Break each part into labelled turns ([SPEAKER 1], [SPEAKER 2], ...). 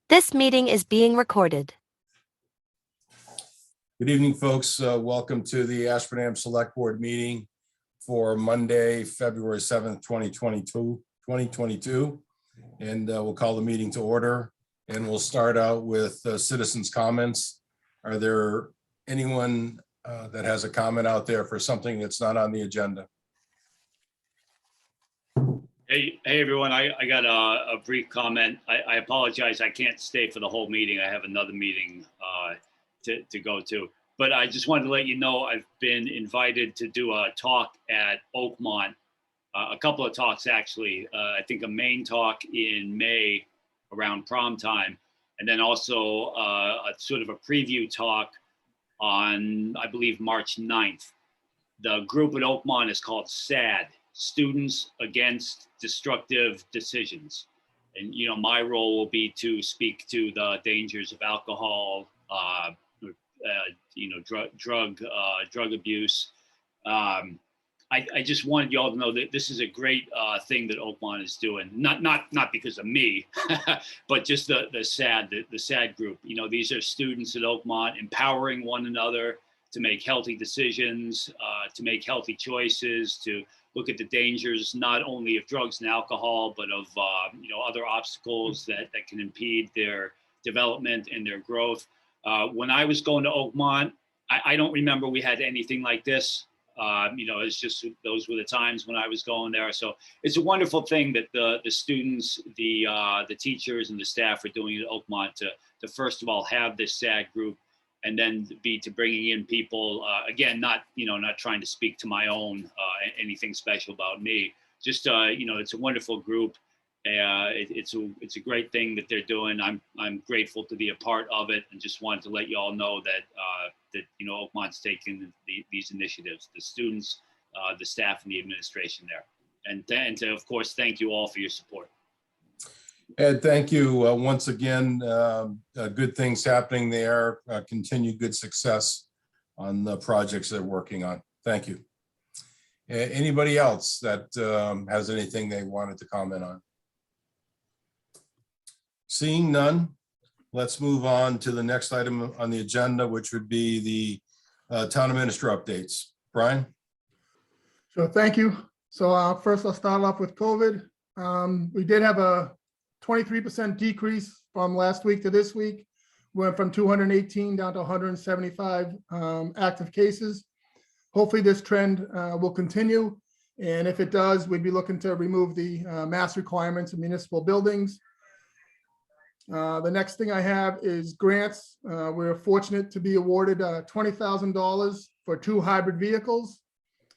[SPEAKER 1] This meeting is being recorded.
[SPEAKER 2] Good evening, folks. Welcome to the Ashburnham Select Board meeting for Monday, February 7th, 2022. And we'll call the meeting to order. And we'll start out with citizens' comments. Are there anyone that has a comment out there for something that's not on the agenda?
[SPEAKER 3] Hey everyone, I got a brief comment. I apologize, I can't stay for the whole meeting. I have another meeting to go to. But I just wanted to let you know I've been invited to do a talk at Oakmont, a couple of talks actually. I think a main talk in May around prom time, and then also a sort of a preview talk on, I believe, March 9th. The group at Oakmont is called SAD, Students Against Destructive Decisions. And, you know, my role will be to speak to the dangers of alcohol, drug abuse. I just wanted y'all to know that this is a great thing that Oakmont is doing. Not because of me, but just the SAD group. You know, these are students at Oakmont empowering one another to make healthy decisions, to make healthy choices, to look at the dangers not only of drugs and alcohol, but of other obstacles that can impede their development and their growth. When I was going to Oakmont, I don't remember we had anything like this. It's just those were the times when I was going there. So it's a wonderful thing that the students, the teachers, and the staff are doing at Oakmont to first of all have this SAD group, and then to bringing in people, again, not trying to speak to my own anything special about me. Just it's a wonderful group. It's a great thing that they're doing. I'm grateful to be a part of it, and just wanted to let you all know that Oakmont's taking these initiatives, the students, the staff, and the administration there, and to of course thank you all for your support.
[SPEAKER 2] Ed, thank you once again. Good things happening there. Continued good success on the projects they're working on. Thank you. Anybody else that has anything they wanted to comment on? Seeing none, let's move on to the next item on the agenda, which would be the town administrator updates. Brian?
[SPEAKER 4] Sure, thank you. So first I'll start off with COVID. We did have a 23% decrease from last week to this week. Went from 218 down to 175 active cases. Hopefully this trend will continue. And if it does, we'd be looking to remove the mask requirements in municipal buildings. The next thing I have is grants. We're fortunate to be awarded $20,000 for 2 hybrid vehicles.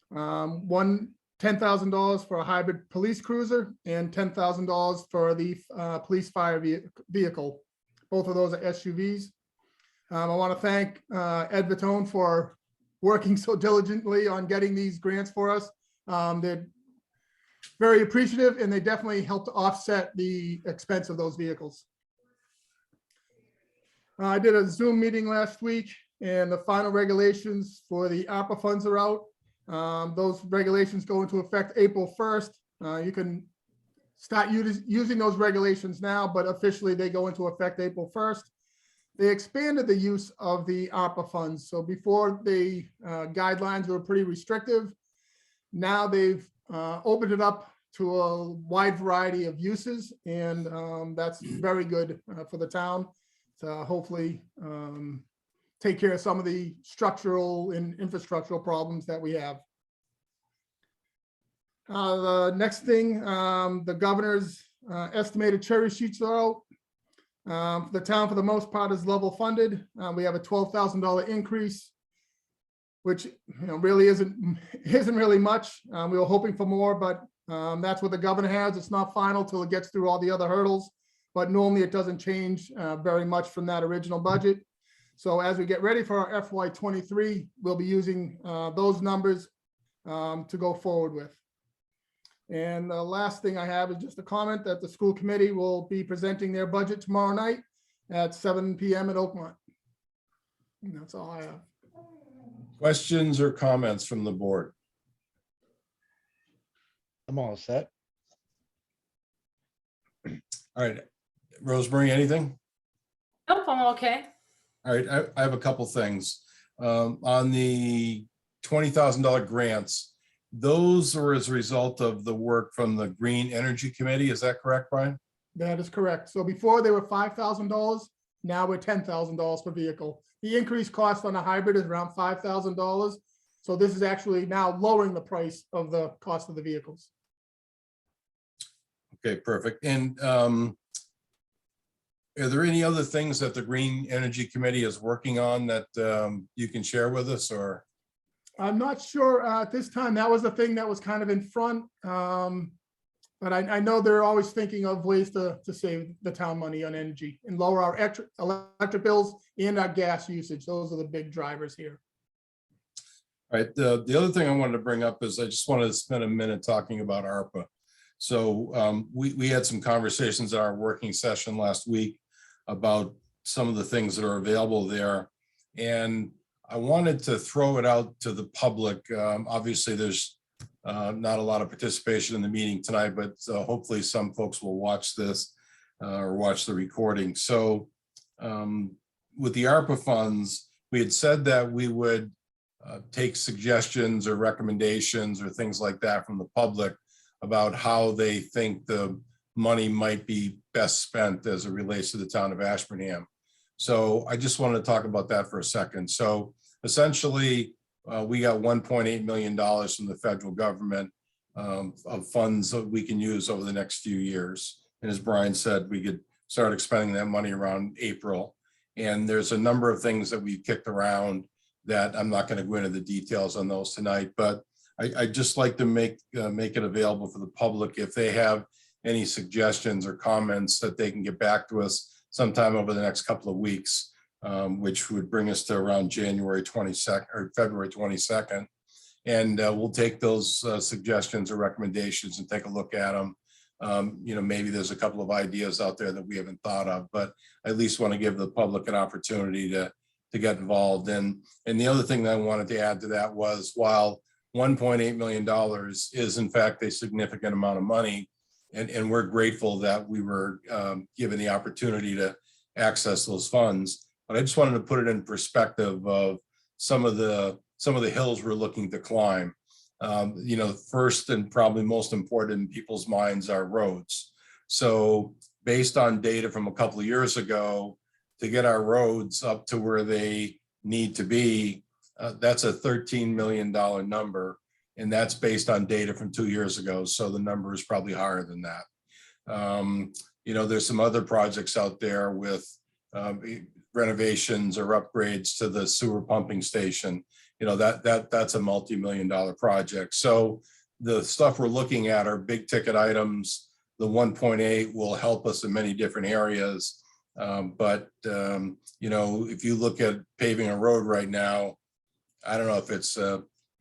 [SPEAKER 4] One $10,000 for a hybrid police cruiser and $10,000 for the police fire vehicle. Both of those are SUVs. I want to thank Ed Vitone for working so diligently on getting these grants for us. They're very appreciative, and they definitely help to offset the expense of those vehicles. I did a Zoom meeting last week, and the final regulations for the ARPA funds are out. Those regulations go into effect April 1st. You can start using those regulations now, but officially they go into effect April 1st. They expanded the use of the ARPA funds. So before the guidelines were pretty restrictive. Now they've opened it up to a wide variety of uses, and that's very good for the town to hopefully take care of some of the structural and infrastructural problems that we have. The next thing, the governor's estimated cherry sheets are out. The town, for the most part, is level funded. We have a $12,000 increase, which really isn't really much. We were hoping for more, but that's what the governor has. It's not final till it gets through all the other hurdles, but normally it doesn't change very much from that original budget. So as we get ready for our FY23, we'll be using those numbers to go forward with. And the last thing I have is just a comment that the school committee will be presenting their budget tomorrow night at 7 p.m. at Oakmont. And that's all I have.
[SPEAKER 2] Questions or comments from the board?
[SPEAKER 5] I'm all set.
[SPEAKER 2] All right, Rosemary, anything?
[SPEAKER 5] Nope, I'm okay.
[SPEAKER 2] All right, I have a couple things. On the $20,000 grants, those are as a result of the work from the Green Energy Committee. Is that correct, Brian?
[SPEAKER 4] That is correct. So before they were $5,000, now we're $10,000 per vehicle. The increased cost on a hybrid is around $5,000. So this is actually now lowering the price of the cost of the vehicles.
[SPEAKER 2] Okay, perfect. And are there any other things that the Green Energy Committee is working on that you can share with us, or?
[SPEAKER 4] I'm not sure at this time. That was the thing that was kind of in front. But I know they're always thinking of ways to save the town money on energy and lower our electric bills and our gas usage. Those are the big drivers here.
[SPEAKER 2] All right, the other thing I wanted to bring up is I just wanted to spend a minute talking about ARPA. So we had some conversations at our working session last week about some of the things that are available there. And I wanted to throw it out to the public. Obviously, there's not a lot of participation in the meeting tonight, but hopefully some folks will watch this or watch the recording. So with the ARPA funds, we had said that we would take suggestions or recommendations or things like that from the public about how they think the money might be best spent as it relates to the town of Ashburnham. So I just wanted to talk about that for a second. So essentially, we got $1.8 million from the federal government of funds that we can use over the next few years. And as Brian said, we could start expending that money around April. And there's a number of things that we've kicked around that I'm not going to go into the details on those tonight, but I'd just like to make it available for the public if they have any suggestions or comments that they can get back to us sometime over the next couple of weeks, which would bring us to around January 22nd or February 22nd. And we'll take those suggestions or recommendations and take a look at them. You know, maybe there's a couple of ideas out there that we haven't thought of, but I at least want to give the public an opportunity to get involved. And the other thing that I wanted to add to that was, while $1.8 million is in fact a significant amount of money, and we're grateful that we were given the opportunity to access those funds. But I just wanted to put it in perspective of some of the hills we're looking to climb. You know, first and probably most important in people's minds are roads. So based on data from a couple of years ago, to get our roads up to where they need to be, that's a $13 million number. And that's based on data from 2 years ago. So the number is probably higher than that. You know, there's some other projects out there with renovations or upgrades to the sewer pumping station. You know, that's a multi-million-dollar project. So the stuff we're looking at are big ticket items. The 1.8 will help us in many different areas. But you know, if you look at paving a road right now, I don't know if it's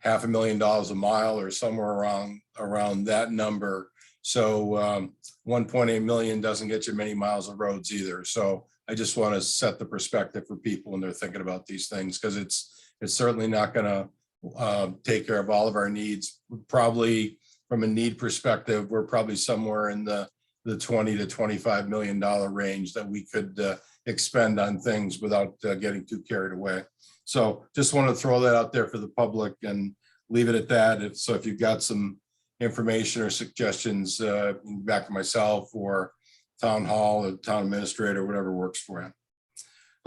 [SPEAKER 2] $500,000 a mile or somewhere around that number. So 1.8 million doesn't get you many miles of roads either. So I just want to set the perspective for people when they're thinking about these things, because it's certainly not going to take care of all of our needs. Probably from a need perspective, we're probably somewhere in the $20 to $25 million range that we could expend on things without getting too carried away. So just want to throw that out there for the public and leave it at that. So if you've got some information or suggestions, back to myself or town hall or town administrator, whatever works for you.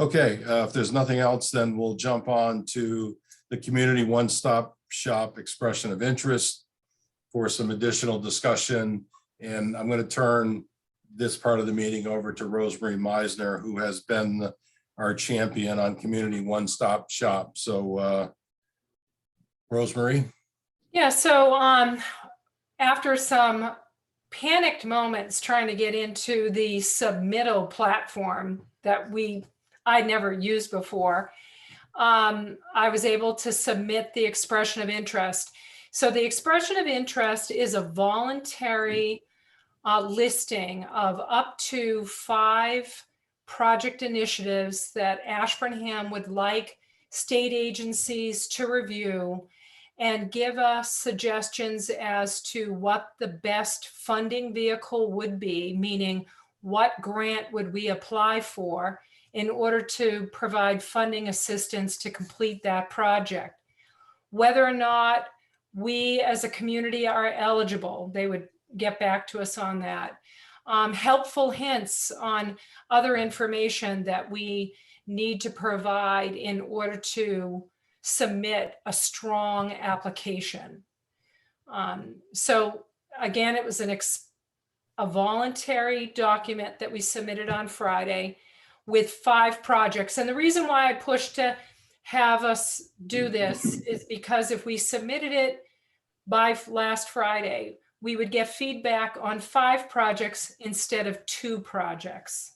[SPEAKER 2] Okay, if there's nothing else, then we'll jump on to the community one-stop shop expression of interest for some additional discussion. And I'm going to turn this part of the meeting over to Rosemary Meisner, who has been our champion on community one-stop shop. So Rosemary.
[SPEAKER 5] Yeah, so after some panicked moments trying to get into the submittal platform that I'd never used before, I was able to submit the expression of interest. So the expression of interest is a voluntary listing of up to 5 project initiatives that Ashburnham would like state agencies to review and give us suggestions as to what the best funding vehicle would be, meaning what grant would we apply for in order to provide funding assistance to complete that project. Whether or not we as a community are eligible, they would get back to us on that. Helpful hints on other information that we need to provide in order to submit a strong application. So again, it was a voluntary document that we submitted on Friday with 5 projects. And the reason why I pushed to have us do this is because if we submitted it by last Friday, we would get feedback on 5 projects instead of 2 projects.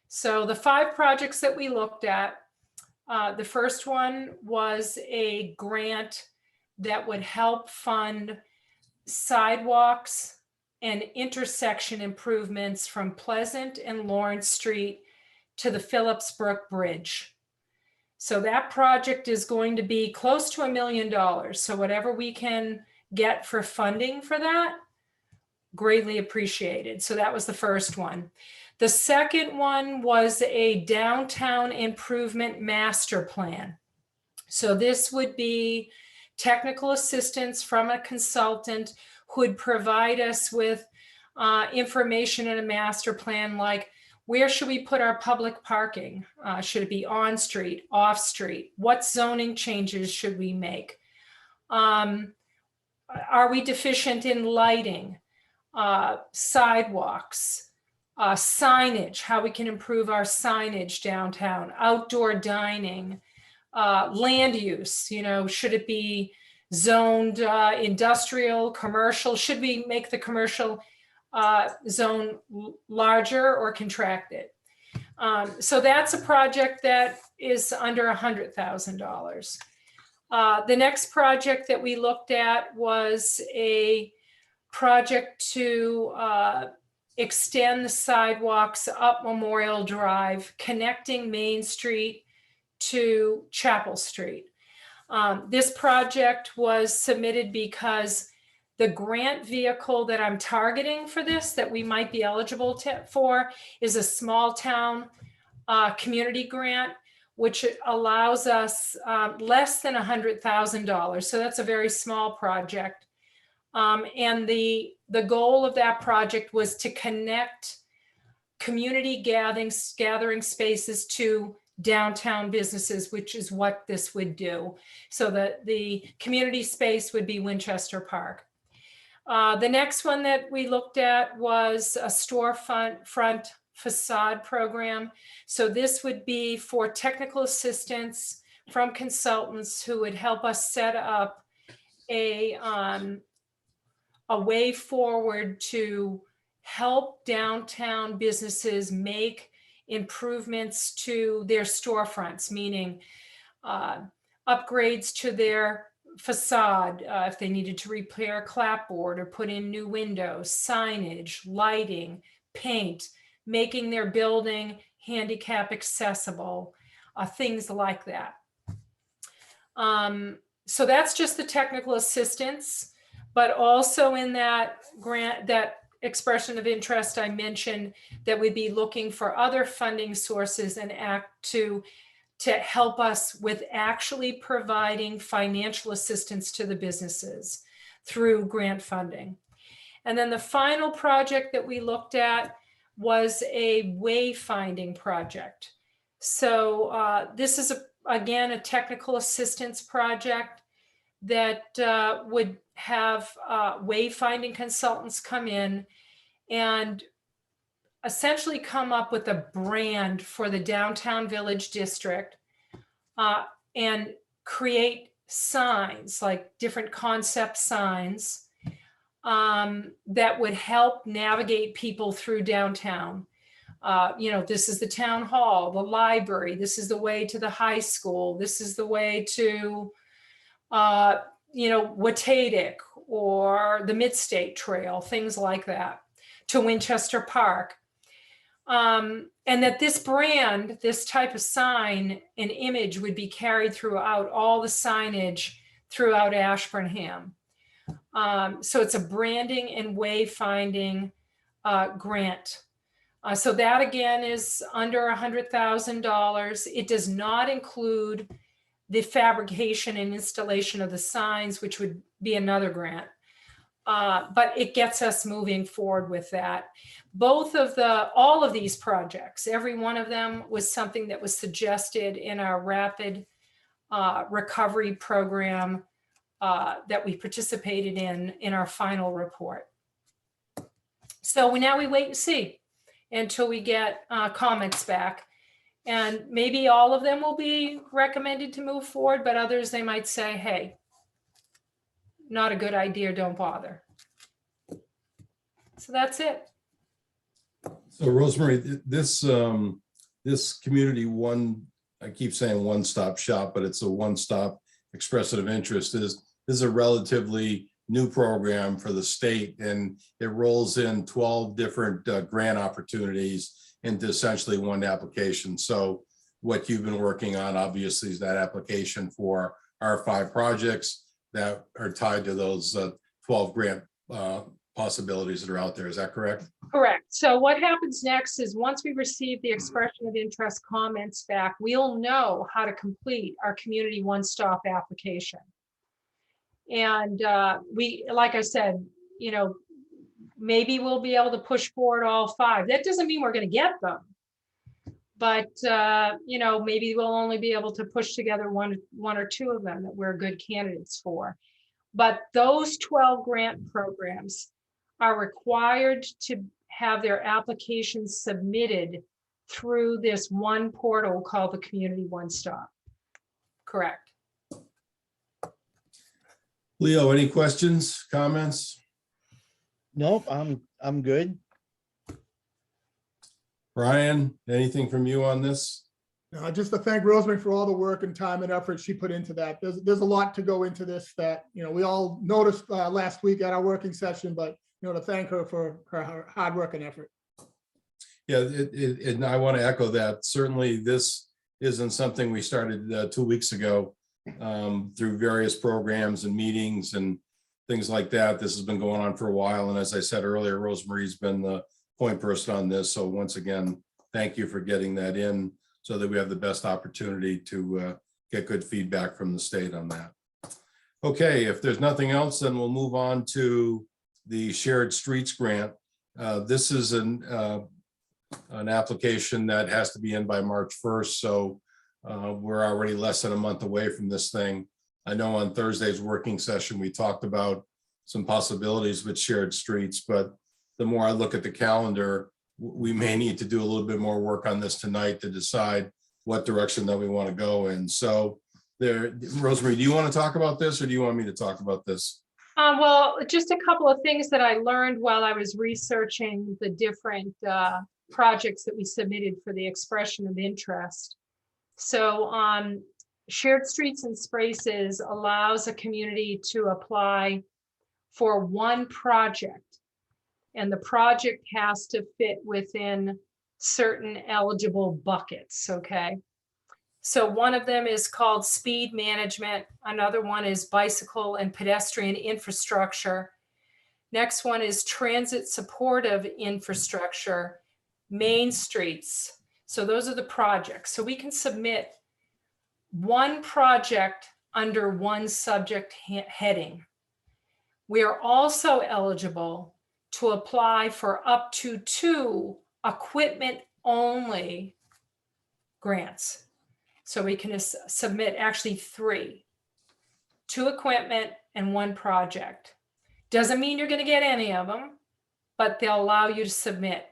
[SPEAKER 5] So the 5 projects that we looked at, the first one was a grant that would help fund sidewalks and intersection improvements from Pleasant and Lawrence Street to the Phillipsbrook Bridge. So that project is going to be close to $1 million. So whatever we can get for funding for that, greatly appreciated. So that was the first one. The second one was a downtown improvement master plan. So this would be technical assistance from a consultant who would provide us with information in a master plan, like where should we put our public parking? Should it be on street, off street? What zoning changes should we make? Are we deficient in lighting, sidewalks, signage, how we can improve our signage downtown, outdoor dining, land use, should it be zoned industrial, commercial? Should we make the commercial zone larger or contract it? So that's a project that is under $100,000. The next project that we looked at was a project to extend the sidewalks up Memorial Drive, connecting Main Street to Chapel Street. This project was submitted because the grant vehicle that I'm targeting for this, that we might be eligible for, is a small town community grant, which allows us less than $100,000. So that's a very small project. And the goal of that project was to connect community gathering spaces to downtown businesses, which is what this would do. So the community space would be Winchester Park. The next one that we looked at was a storefront facade program. So this would be for technical assistance from consultants who would help us set up a way forward to help downtown businesses make improvements to their storefronts, meaning upgrades to their facade, if they needed to repair clapboard or put in new windows, signage, lighting, paint, making their building handicap accessible, things like that. So that's just the technical assistance, but also in that grant, that expression of interest I mentioned, that we'd be looking for other funding sources and act to help us with actually providing financial assistance to the businesses through grant funding. And then the final project that we looked at was a wayfinding project. So this is, again, a technical assistance project that would have wayfinding consultants come in and essentially come up with a brand for the downtown village district and create signs, like different concept signs that would help navigate people through downtown. This is the town hall, the library, this is the way to the high school, this is the way to Watadic or the Midstate Trail, things like that, to Winchester Park. And that this brand, this type of sign and image would be carried throughout all the signage throughout Ashburnham. So it's a branding and wayfinding grant. So that again is under $100,000. It does not include the fabrication and installation of the signs, which would be another grant. But it gets us moving forward with that. All of these projects, every one of them was something that was suggested in our rapid recovery program that we participated in our final report. So now we wait and see until we get comments back. And maybe all of them will be recommended to move forward, but others, they might say, hey, not a good idea, don't bother. So that's it.
[SPEAKER 2] So Rosemary, this community I keep saying one-stop shop, but it's a one-stop expression of interest. This is a relatively new program for the state, and it rolls in 12 different grant opportunities into essentially one application. So what you've been working on obviously is that application for our 5 projects that are tied to those 12 grant possibilities that are out there. Is that correct?
[SPEAKER 5] Correct. So what happens next is once we receive the expression of interest comments back, we'll know how to complete our community one-stop application. And like I said, maybe we'll be able to push forward all 5. That doesn't mean we're going to get them, but maybe we'll only be able to push together one or 2 of them that we're good candidates for. But those 12 grant programs are required to have their applications submitted through this one portal called the Community One Stop. Correct.
[SPEAKER 2] Leo, any questions, comments?
[SPEAKER 6] Nope, I'm good.
[SPEAKER 2] Brian, anything from you on this?
[SPEAKER 4] Just to thank Rosemary for all the work and time and effort she put into that. There's a lot to go into this that, we all noticed last week at our working session, but, to thank her for her hard work and effort.
[SPEAKER 2] Yeah, and I want to echo that. Certainly this isn't something we started 2 weeks ago through various programs and meetings and things like that. This has been going on for a while. And as I said earlier, Rosemary's been the point person on this. So once again, thank you for getting that in so that we have the best opportunity to get good feedback from the state on that. Okay, if there's nothing else, then we'll move on to the Shared Streets Grant. This is an application that has to be in by March 1st. So we're already less than a month away from this thing. I know on Thursday's working session, we talked about some possibilities with shared streets, but the more I look at the calendar, we may need to do a little bit more work on this tonight to decide what direction that we want to go in. So Rosemary, do you want to talk about this or do you want me to talk about this?
[SPEAKER 5] Well, just a couple of things that I learned while I was researching the different projects that we submitted for the expression of interest. So Shared Streets and Spaces allows a community to apply for one project, and the project has to fit within certain eligible buckets, okay? So one of them is called speed management. Another one is bicycle and pedestrian infrastructure. Next one is transit supportive infrastructure, main streets. So those are the projects. So we can submit one project under one subject heading. We are also eligible to apply for up to 2 equipment only grants. So we can submit actually 3, 2 equipment and 1 project. Doesn't mean you're going to get any of them, but they'll allow you to submit.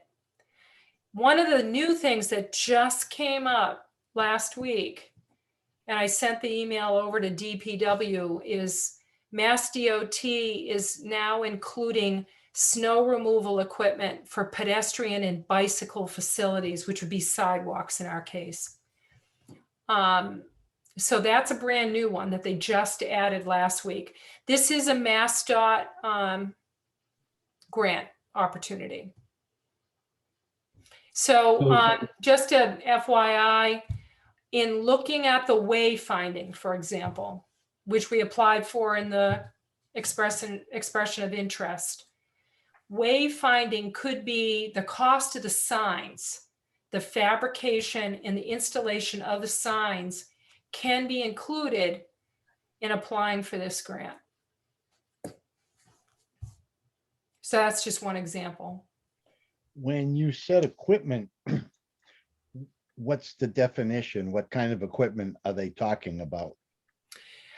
[SPEAKER 5] One of the new things that just came up last week, and I sent the email over to DPW, is Mass DOT is now including snow removal equipment for pedestrian and bicycle facilities, which would be sidewalks in our case. So that's a brand new one that they just added last week. This is a MassDOT grant opportunity. So just a FYI, in looking at the wayfinding, for example, which we applied for in the expression of interest, Wayfinding could be the cost of the signs, the fabrication and the installation of the signs can be included in applying for this grant. So that's just one example.
[SPEAKER 6] When you said equipment, what's the definition? What kind of equipment are they talking about?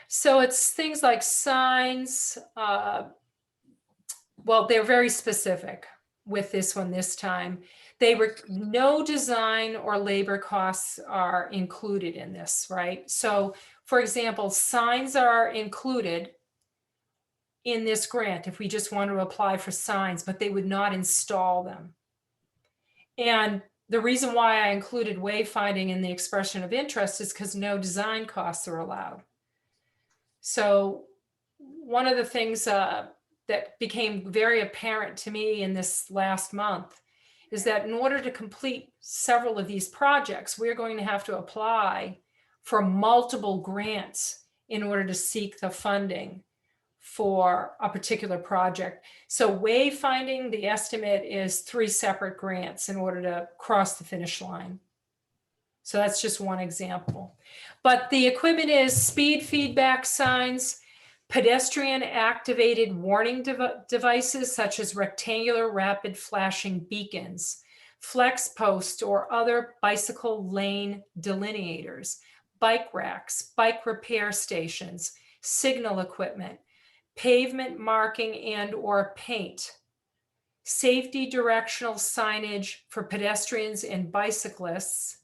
[SPEAKER 5] So it's things like signs. Well, they're very specific with this one this time. They were no design or labor costs are included in this, right? So for example, signs are included in this grant if we just want to apply for signs, but they would not install them. And the reason why I included wayfinding in the expression of interest is because no design costs are allowed. So one of the things that became very apparent to me in this last month is that in order to complete several of these projects, we're going to have to apply for multiple grants in order to seek the funding for a particular project. So wayfinding, the estimate is 3 separate grants in order to cross the finish line. So that's just one example. But the equipment is speed feedback signs, pedestrian activated warning devices such as rectangular rapid flashing beacons, flex post or other bicycle lane delineators, bike racks, bike repair stations, signal equipment, pavement marking and or paint, safety directional signage for pedestrians and bicyclists,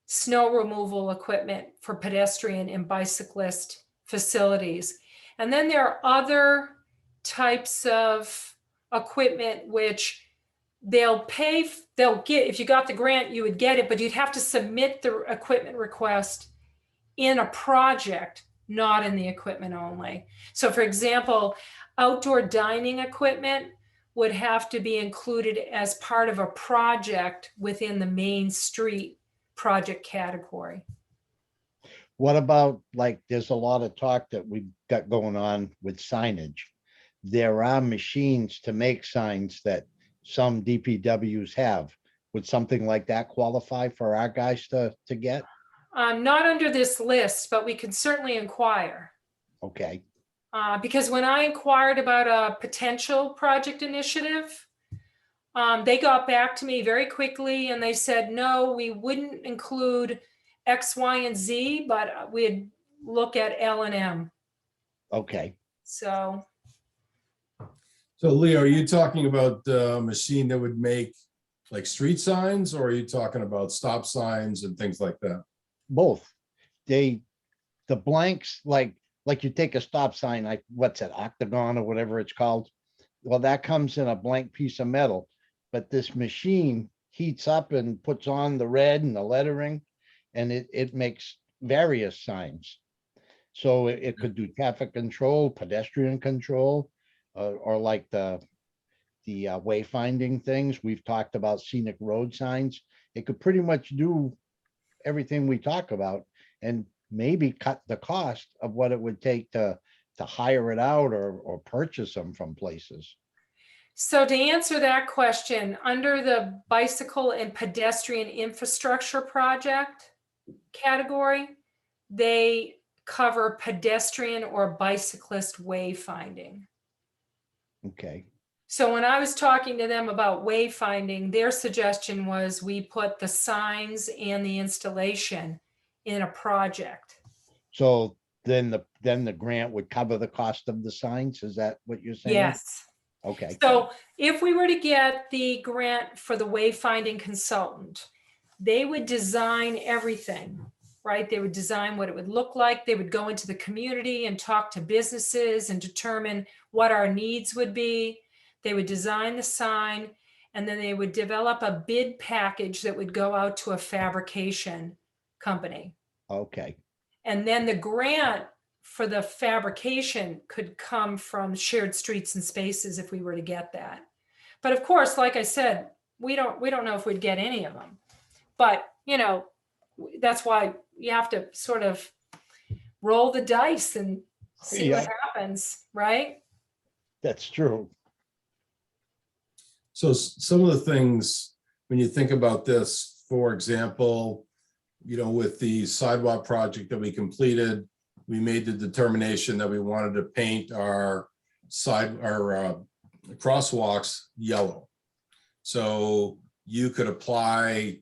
[SPEAKER 5] snow removal equipment for pedestrian and bicyclist facilities. And then there are other types of equipment which they'll get, if you got the grant, you would get it, but you'd have to submit the equipment request in a project, not in the equipment only. So for example, outdoor dining equipment would have to be included as part of a project within the main street project category.
[SPEAKER 6] What about, like, there's a lot of talk that we've got going on with signage. There are machines to make signs that some DPWs have. Would something like that qualify for our guys to get?
[SPEAKER 5] Not under this list, but we can certainly inquire.
[SPEAKER 6] Okay,
[SPEAKER 5] Because when I inquired about a potential project initiative, they got back to me very quickly and they said, no, we wouldn't include X, Y, and Z, but we'd look at L and M.
[SPEAKER 6] okay.
[SPEAKER 5] So
[SPEAKER 2] So Leo, are you talking about a machine that would make like street signs, or are you talking about stop signs and things like that?
[SPEAKER 6] Both. The blanks, like you take a stop sign, like what's it, octagon or whatever it's called. Well, that comes in a blank piece of metal, but this machine heats up and puts on the red and the lettering, and it makes various signs. So it could do traffic control, pedestrian control, or like the wayfinding things. We've talked about scenic road signs. It could pretty much do everything we talk about and maybe cut the cost of what it would take to hire it out or purchase them from places.
[SPEAKER 5] So to answer that question, under the bicycle and pedestrian infrastructure project category, they cover pedestrian or bicyclist wayfinding.
[SPEAKER 6] Okay,
[SPEAKER 5] So when I was talking to them about wayfinding, their suggestion was we put the signs and the installation in a project.
[SPEAKER 6] so then the grant would cover the cost of the signs? Is that what you're saying?
[SPEAKER 5] Yes.
[SPEAKER 6] Okay,
[SPEAKER 5] So if we were to get the grant for the wayfinding consultant, they would design everything, right? They would design what it would look like. They would go into the community and talk to businesses and determine what our needs would be. They would design the sign, and then they would develop a bid package that would go out to a fabrication company.
[SPEAKER 6] okay,
[SPEAKER 5] And then the grant for the fabrication could come from shared streets and spaces if we were to get that. But of course, like I said, we don't know if we'd get any of them. But, you know, that's why you have to sort of roll the dice and see what happens, right?
[SPEAKER 6] that's true.
[SPEAKER 2] So some of the things, when you think about this, for example, with the sidewalk project that we completed, we made the determination that we wanted to paint our crosswalks yellow. So you could apply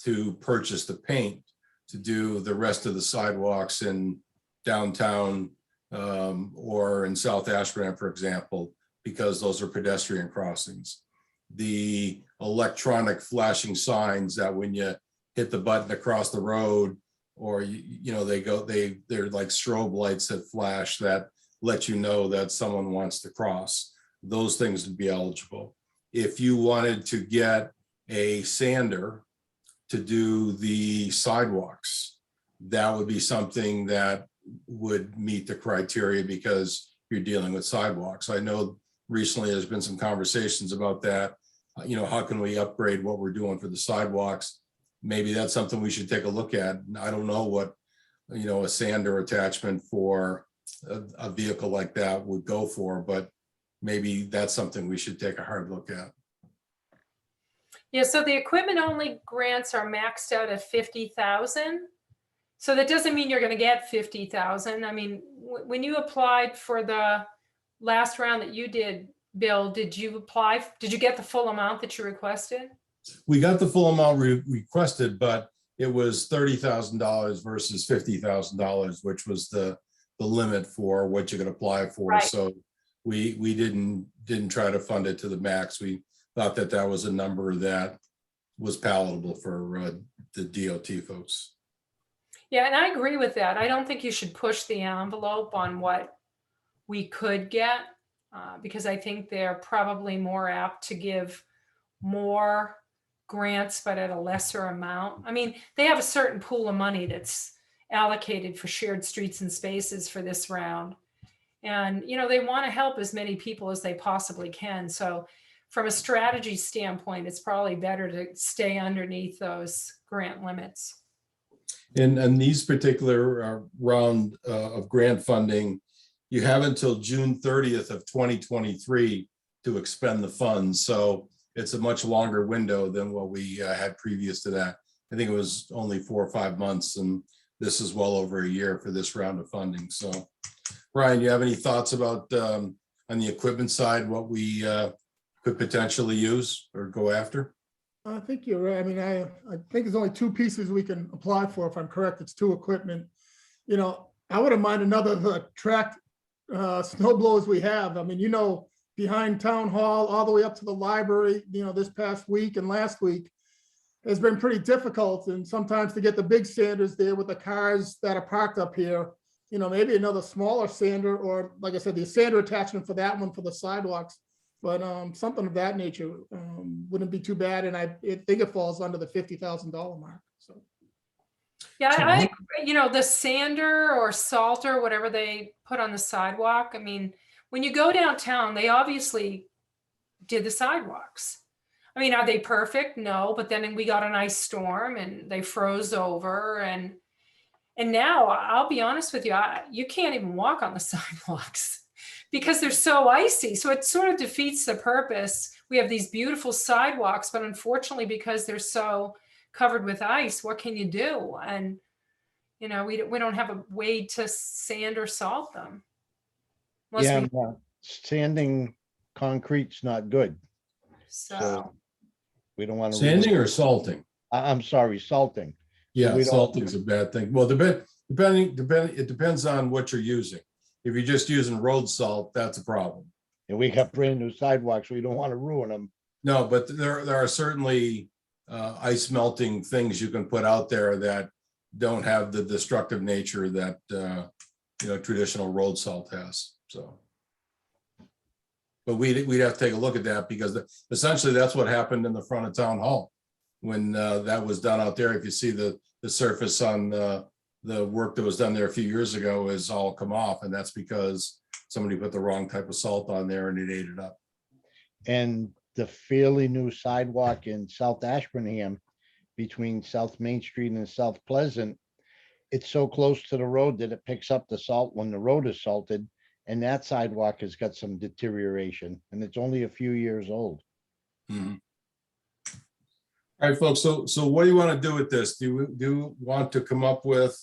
[SPEAKER 2] to purchase the paint to do the rest of the sidewalks in downtown or in South Ashburnham, for example, because those are pedestrian crossings. The electronic flashing signs that when you hit the button across the road, or they're like strobe lights that flash that let you know that someone wants to cross. Those things would be eligible. If you wanted to get a sander to do the sidewalks, that would be something that would meet the criteria because you're dealing with sidewalks. I know recently there's been some conversations about that. How can we upgrade what we're doing for the sidewalks? Maybe that's something we should take a look at. I don't know what, a sander attachment for a vehicle like that would go for, but maybe that's something we should take a hard look at.
[SPEAKER 5] Yeah, so the equipment only grants are maxed out at 50,000. So that doesn't mean you're going to get 50,000. I mean, when you applied for the last round that you did, Bill, did you get the full amount that you requested?
[SPEAKER 2] We got the full amount requested, but it was $30,000 versus $50,000, which was the limit for what you could apply for.
[SPEAKER 5] Right.
[SPEAKER 2] So we didn't try to fund it to the max. We thought that was a number that was palatable for the DOT folks.
[SPEAKER 5] Yeah, and I agree with that. I don't think you should push the envelope on what we could get because I think they're probably more apt to give more grants, but at a lesser amount. I mean, they have a certain pool of money that's allocated for shared streets and spaces for this round. And, they want to help as many people as they possibly can. So from a strategy standpoint, it's probably better to stay underneath those grant limits.
[SPEAKER 2] And these particular round of grant funding, you have until June 30th of 2023 to expend the funds. So it's a much longer window than what we had previous to that. I think it was only 4 or 5 months, and this is well over a year for this round of funding. So, Ryan, you have any thoughts about on the equipment side, what we could potentially use or go after?
[SPEAKER 4] I think you're right. I mean, I think there's only 2 pieces we can apply for. If I'm correct, it's 2 equipment. I wouldn't mind another tracked snow blowers we have. I mean, behind town hall, all the way up to the library, this past week and last week has been pretty difficult. And sometimes to get the big sanders there with the cars that are parked up here, maybe another smaller sander, or like I said, the sander attachment for that one for the sidewalks. But something of that nature wouldn't be too bad. And I think it falls under the $50,000 mark. So.
[SPEAKER 5] Yeah, the sander or salter, whatever they put on the sidewalk. I mean, when you go downtown, they obviously did the sidewalks. I mean, are they perfect? No, but then we got an ice storm and they froze over. And now I'll be honest with you, you can't even walk on the sidewalks because they're so icy. So it sort of defeats the purpose. We have these beautiful sidewalks, but unfortunately, because they're so covered with ice, what can you do? And, we don't have a way to sand or salt them.
[SPEAKER 6] Yeah, sanding concrete's not good.
[SPEAKER 5] So
[SPEAKER 6] We don't want to.
[SPEAKER 2] Sanding or salting?
[SPEAKER 6] I'm sorry, salting.
[SPEAKER 2] Yeah, salting's a bad thing. Well, it depends on what you're using. If you're just using road salt, that's a problem.
[SPEAKER 6] And we got brand new sidewalks. We don't want to ruin them.
[SPEAKER 2] No, but there are certainly ice melting things you can put out there that don't have the destructive nature that traditional road salt has. So, but we'd have to take a look at that because essentially that's what happened in the front of town hall when that was done out there. If you see the surface on the work that was done there a few years ago is all come off, and that's because somebody put the wrong type of salt on there and it ate it up.
[SPEAKER 6] And the fairly new sidewalk in South Ashburnham between South Main Street and South Pleasant, it's so close to the road that it picks up the salt when the road is salted. And that sidewalk has got some deterioration and it's only a few years old.
[SPEAKER 2] Mhm. All right, folks, so what do you want to do with this? Do you want to come up with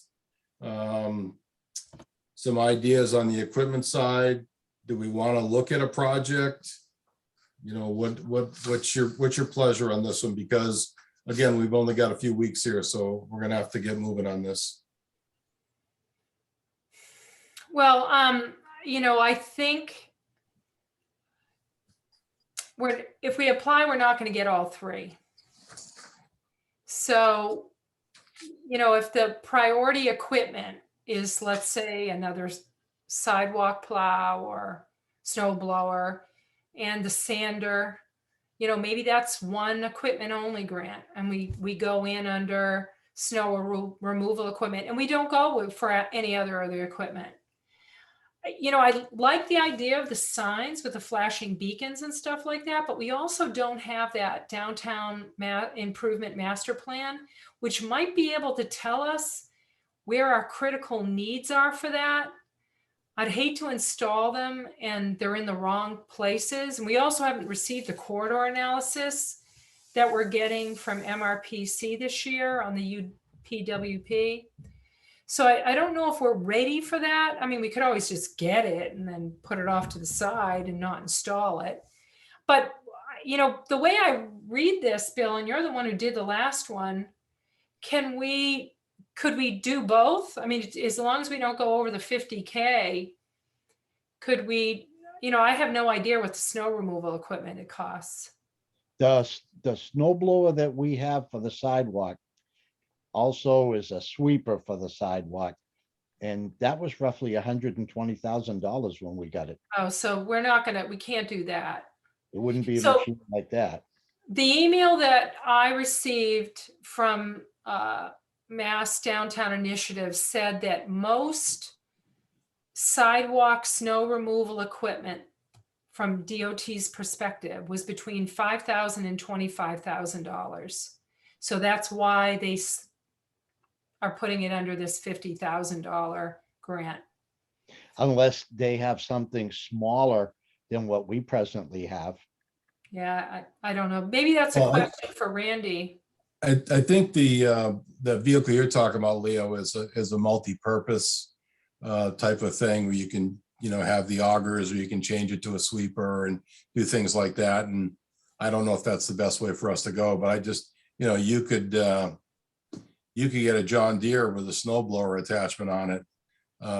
[SPEAKER 2] some ideas on the equipment side? Do we want to look at a project? You know, what's your pleasure on this one? Because again, we've only got a few weeks here, so we're gonna have to get moving on this.
[SPEAKER 5] Well, I think if we apply, we're not going to get all three. So, if the priority equipment is, let's say, another sidewalk plow or snow blower and the sander, maybe that's one equipment only grant, and we go in under snow removal equipment, and we don't go for any other equipment. I like the idea of the signs with the flashing beacons and stuff like that, but we also don't have that downtown improvement master plan, which might be able to tell us where our critical needs are for that. I'd hate to install them and they're in the wrong places. And we also haven't received the corridor analysis that we're getting from MRPC this year on the UPWP. So I don't know if we're ready for that. I mean, we could always just get it and then put it off to the side and not install it. But, the way I read this, Bill, and you're the one who did the last one, could we do both? I mean, as long as we don't go over the 50K, could we, I have no idea what the snow removal equipment it costs.
[SPEAKER 6] The snow blower that we have for the sidewalk also is a sweeper for the sidewalk. And that was roughly $120,000 when we got it.
[SPEAKER 5] Oh, so we can't do that.
[SPEAKER 6] It wouldn't be a
[SPEAKER 5] So-
[SPEAKER 6] machine like that.
[SPEAKER 5] The email that I received from Mass Downtown Initiative said that most sidewalk snow removal equipment from DOT's perspective was between $5,000 and $25,000. So that's why they are putting it under this $50,000 grant.
[SPEAKER 6] Unless they have something smaller than what we presently have.
[SPEAKER 5] Yeah, I don't know. Maybe that's a
[SPEAKER 2] Well,
[SPEAKER 5] question for Randy.
[SPEAKER 2] I think the vehicle you're talking about, Leo, is a multi-purpose type of thing where you can, have the augers, or you can change it to a sweeper and do things like that. And I don't know if that's the best way for us to go, but I just, you could get a John Deere with a snowblower attachment on it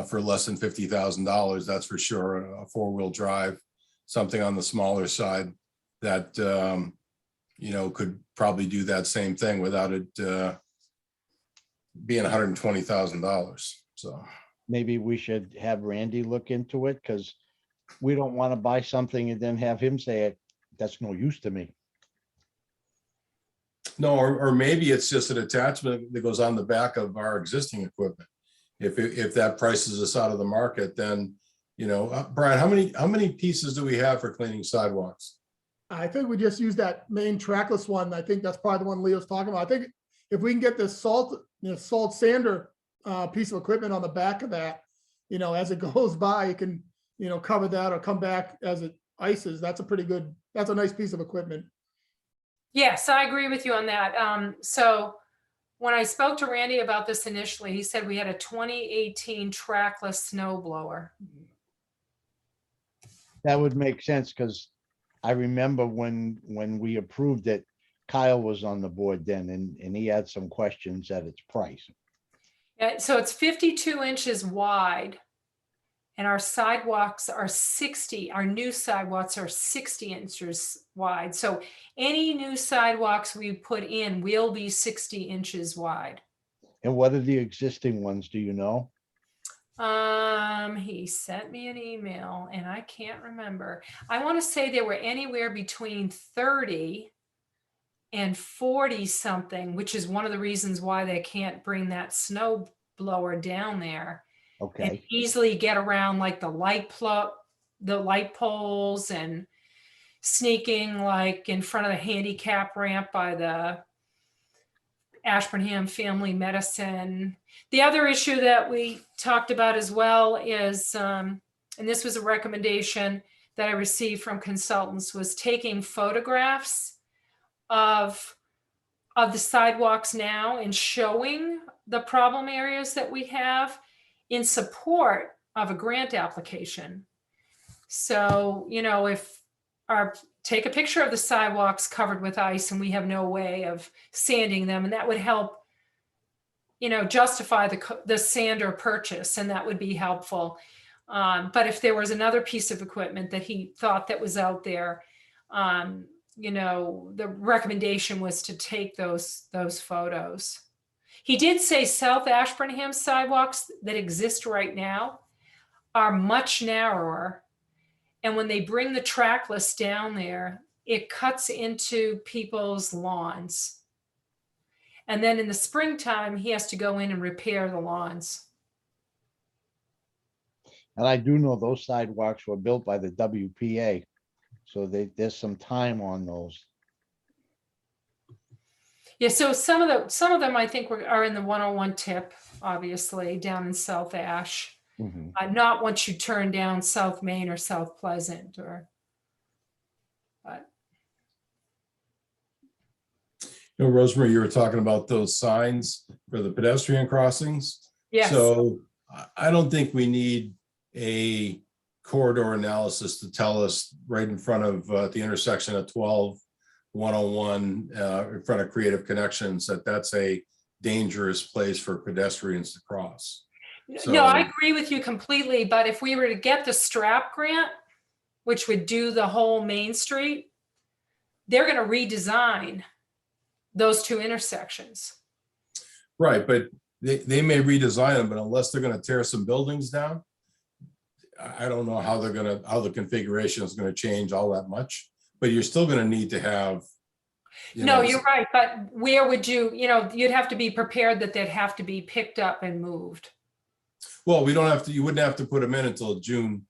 [SPEAKER 2] for less than $50,000. That's for sure. A 4-wheel drive, something on the smaller side that could probably do that same thing without it being $120,000. So
[SPEAKER 6] Maybe we should have Randy look into it, because we don't want to buy something and then have him say, that's no use to me.
[SPEAKER 2] no, or maybe it's just an attachment that goes on the back of our existing equipment. If that prices us out of the market, then Brian, how many pieces do we have for cleaning sidewalks?
[SPEAKER 4] I think we just use that main trackless one. I think that's probably the one Leo's talking about. I think if we can get this salt sander piece of equipment on the back of that, as it goes by, you can, cover that or come back as it ices. That's a nice piece of equipment.
[SPEAKER 5] Yes, I agree with you on that. So when I spoke to Randy about this initially, he said we had a 2018 trackless snow blower.
[SPEAKER 6] That would make sense, because I remember when we approved it, Kyle was on the board then, and he had some questions at its price.
[SPEAKER 5] So it's 52 inches wide, and our sidewalks are 60. Our new sidewalks are 60 inches wide. So any new sidewalks we put in will be 60 inches wide.
[SPEAKER 6] And what are the existing ones? Do you know?
[SPEAKER 5] He sent me an email and I can't remember. I want to say they were anywhere between 30 and 40 something, which is one of the reasons why they can't bring that snow blower down there. And
[SPEAKER 6] Okay.
[SPEAKER 5] easily get around like the light poles and sneaking like in front of the handicap ramp by the Ashburnham Family Medicine. The other issue that we talked about as well is, and this was a recommendation that I received from consultants, was taking photographs of the sidewalks now and showing the problem areas that we have in support of a grant application. So, if take a picture of the sidewalks covered with ice and we have no way of sanding them, and that would help, justify the sander purchase, and that would be helpful. But if there was another piece of equipment that he thought that was out there, the recommendation was to take those photos. He did say South Ashburnham sidewalks that exist right now are much narrower. And when they bring the trackless down there, it cuts into people's lawns. And then in the springtime, he has to go in and repair the lawns.
[SPEAKER 6] And I do know those sidewalks were built by the WPA. So there's some time on those.
[SPEAKER 5] Yeah, so some of them I think are in the 101 tip, obviously, down in South Ash.
[SPEAKER 6] Mhm.
[SPEAKER 5] Not once you turn down South Main or South Pleasant
[SPEAKER 2] Rosemary, you were talking about those signs for the pedestrian crossings.
[SPEAKER 5] yes.
[SPEAKER 2] So I don't think we need a corridor analysis to tell us right in front of the intersection of 12, 101, in front of Creative Connections, that's a dangerous place for pedestrians to cross.
[SPEAKER 5] No, I agree with you completely. But if we were to get the STRAP grant, which would do the whole Main Street, they're going to redesign those two intersections.
[SPEAKER 2] Right, but they may redesign them, but unless they're going to tear some buildings down, I don't know how the configuration is going to change all that much. But you're still going to need to have.
[SPEAKER 5] You're right. But where would you'd have to be prepared that they'd have to be picked up and moved.
[SPEAKER 2] Well, you wouldn't have to put them in until June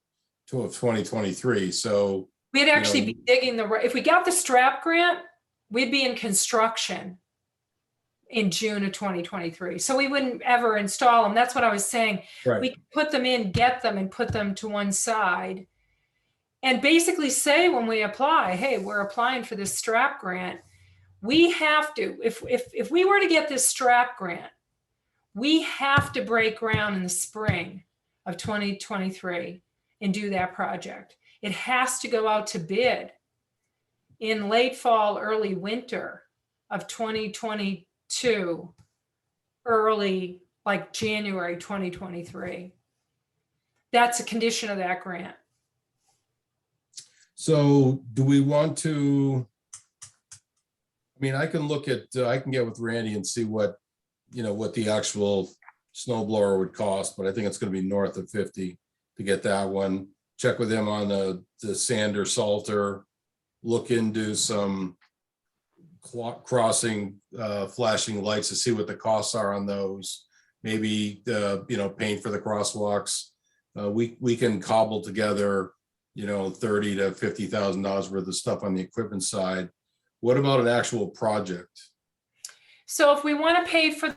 [SPEAKER 2] of 2023. So
[SPEAKER 5] we'd actually be digging if we got the STRAP grant, we'd be in construction in June of 2023. So we wouldn't ever install them. That's what I was saying.
[SPEAKER 2] right.
[SPEAKER 5] We could put them in, get them and put them to one side and basically say when we apply, hey, we're applying for this STRAP grant. We have to, if we were to get this STRAP grant, we have to break ground in the spring of 2023 and do that project. It has to go out to bid in late fall, early winter of 2022, early like January 2023. That's a condition of that grant.
[SPEAKER 2] So do we want to, I can I can get with Randy and see what the actual snow blower would cost, but I think it's going to be north of 50 to get that one. Check with him on the sander salter, look into some crossing flashing lights to see what the costs are on those. Maybe paint for the crosswalks. We can cobble together $30,000 to $50,000 worth of stuff on the equipment side. What about an actual project?
[SPEAKER 5] So if we want to pay for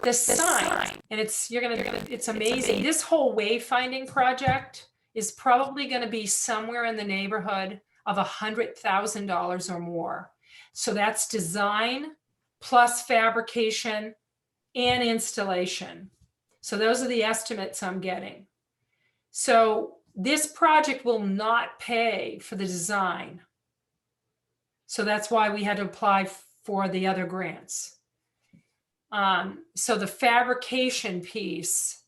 [SPEAKER 5] the sign, and it's amazing. This whole wayfinding project is probably going to be somewhere in the neighborhood of $100,000 or more. So that's design plus fabrication and installation. So those are the estimates I'm getting. So this project will not pay for the design. So that's why we had to apply for the other grants. So the fabrication piece,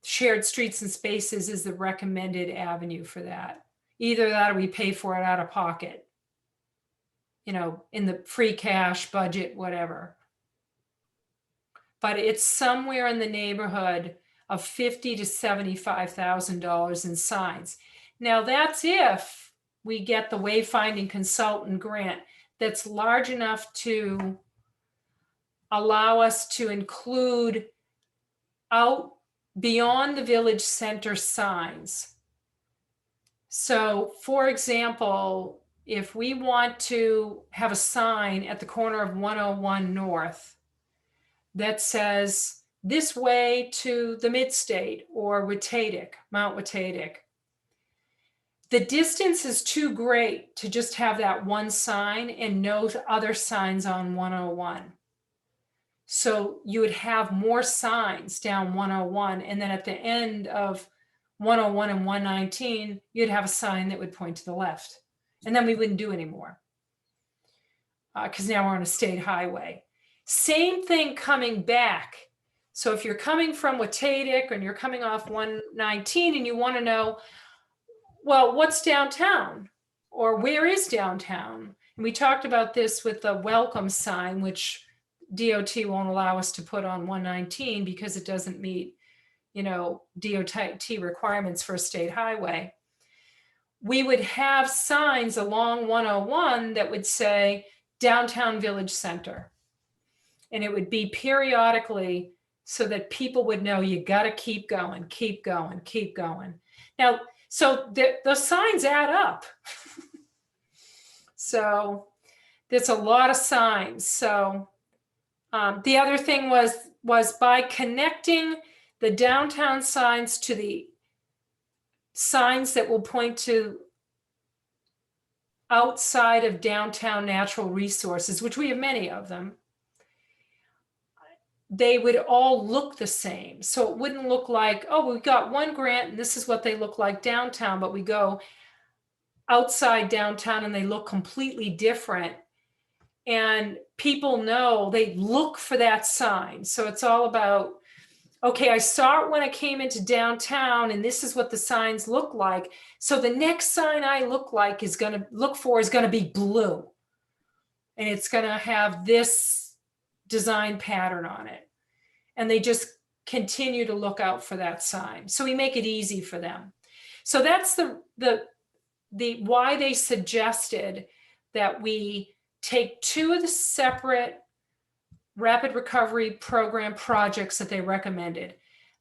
[SPEAKER 5] shared streets and spaces, is the recommended avenue for that. Either that or we pay for it out of pocket, in the free cash budget, whatever. But it's somewhere in the neighborhood of $50,000 to $75,000 in signs. Now that's if we get the wayfinding consultant grant that's large enough to allow us to include out beyond the village center signs. So for example, if we want to have a sign at the corner of 101 North that says this way to the Mid-State or Watatic, Mount Watatic, the distance is too great to just have that one sign and no other signs on 101. So you would have more signs down 101, and then at the end of 101 and 119, you'd have a sign that would point to the left. And then we wouldn't do anymore because now we're on a state highway. Same thing coming back. So if you're coming from Watatic and you're coming off 119 and you want to know, well, what's downtown or where is downtown? And we talked about this with the welcome sign, which DOT won't allow us to put on 119 because it doesn't meet, DOT requirements for a state highway. We would have signs along 101 that would say downtown village center. And it would be periodically so that people would know you got to keep going, keep going, keep going. Now, so the signs add up. So there's a lot of signs. So the other thing was by connecting the downtown signs to the signs that will point to outside of downtown natural resources, which we have many of them, they would all look the same. So it wouldn't look like, oh, we've got one grant and this is what they look like downtown, but we go outside downtown and they look completely different. And people know, they look for that sign. So it's all about, okay, I saw it when I came into downtown and this is what the signs look like. So the next sign I look for is going to be blue. And it's going to have this design pattern on it. And they just continue to look out for that sign. So we make it easy for them. So that's the why they suggested that we take two of the separate rapid recovery program projects that they recommended,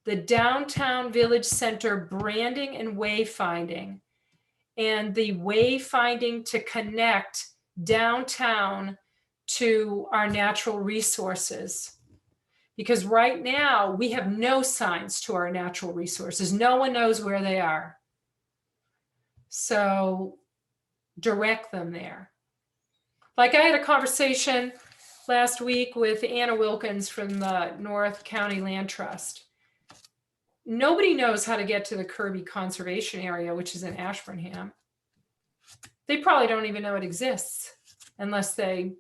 [SPEAKER 5] the downtown village center branding and wayfinding, and the wayfinding to connect downtown to our natural resources. Because right now we have no signs to our natural resources. No one knows where they are. So direct them there. Like I had a conversation last week with Anna Wilkins from the North County Land Trust. Nobody knows how to get to the Kirby Conservation Area, which is in Ashburnham. They probably don't even know it exists unless they,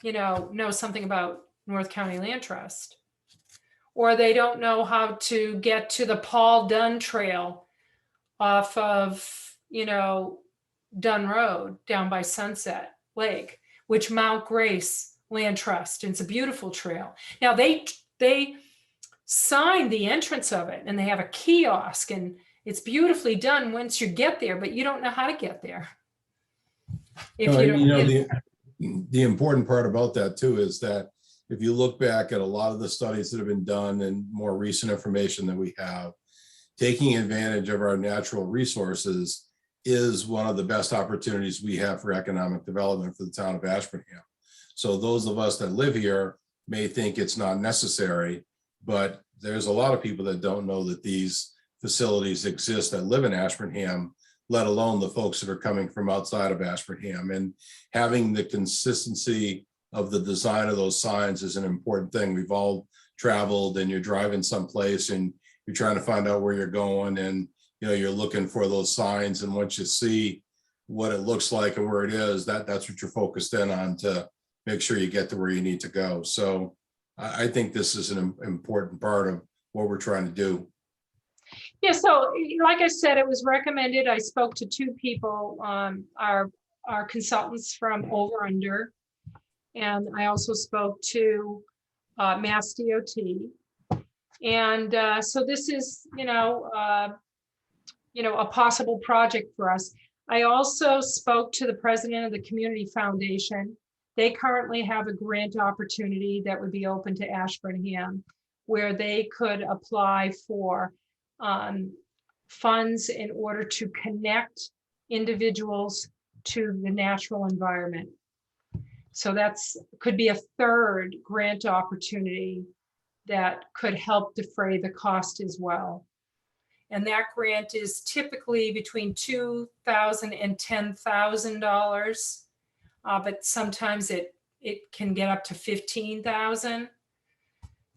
[SPEAKER 5] know something about North County Land Trust. Or they don't know how to get to the Paul Dunn Trail off of, Dunn Road down by Sunset Lake, which Mount Grace Land Trust. And it's a beautiful trail. Now they signed the entrance of it and they have a kiosk and it's beautifully done once you get there, but you don't know how to get there.
[SPEAKER 2] The important part about that too is that if you look back at a lot of the studies that have been done and more recent information that we have, taking advantage of our natural resources is one of the best opportunities we have for economic development for the town of Ashburnham. So those of us that live here may think it's not necessary, but there's a lot of people that don't know that these facilities exist that live in Ashburnham, let alone the folks that are coming from outside of Ashburnham. And having the consistency of the design of those signs is an important thing. We've all traveled and you're driving someplace and you're trying to find out where you're going and you're looking for those signs. And once you see what it looks like and where it is, that's what you're focused in on to make sure you get to where you need to go. So I think this is an important part of what we're trying to do.
[SPEAKER 5] Yeah, so like I said, it was recommended. I spoke to two people, our consultants from Over Under, and I also spoke to Mass DOT. And so this is, a possible project for us. I also spoke to the president of the Community Foundation. They currently have a grant opportunity that would be open to Ashburnham, where they could apply for funds in order to connect individuals to the natural environment. So that's, could be a third grant opportunity that could help defray the cost as well. And that grant is typically between $2,000 and $10,000, but sometimes it can get up to 15,000.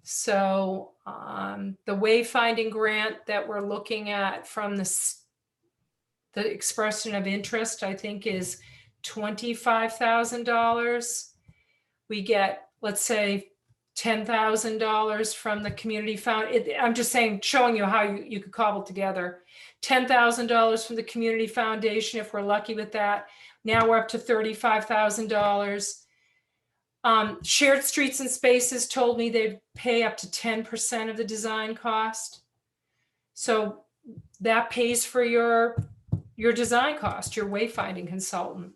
[SPEAKER 5] So the wayfinding grant that we're looking at from the expression of interest, I think, is $25,000. We get, let's say, $10,000 from the community found. I'm just saying, showing you how you could cobble together $10,000 from the community foundation if we're lucky with that. Now we're up to $35,000. Shared Streets and Spaces told me they'd pay up to 10% of the design cost. So that pays for your design cost, your wayfinding consultant.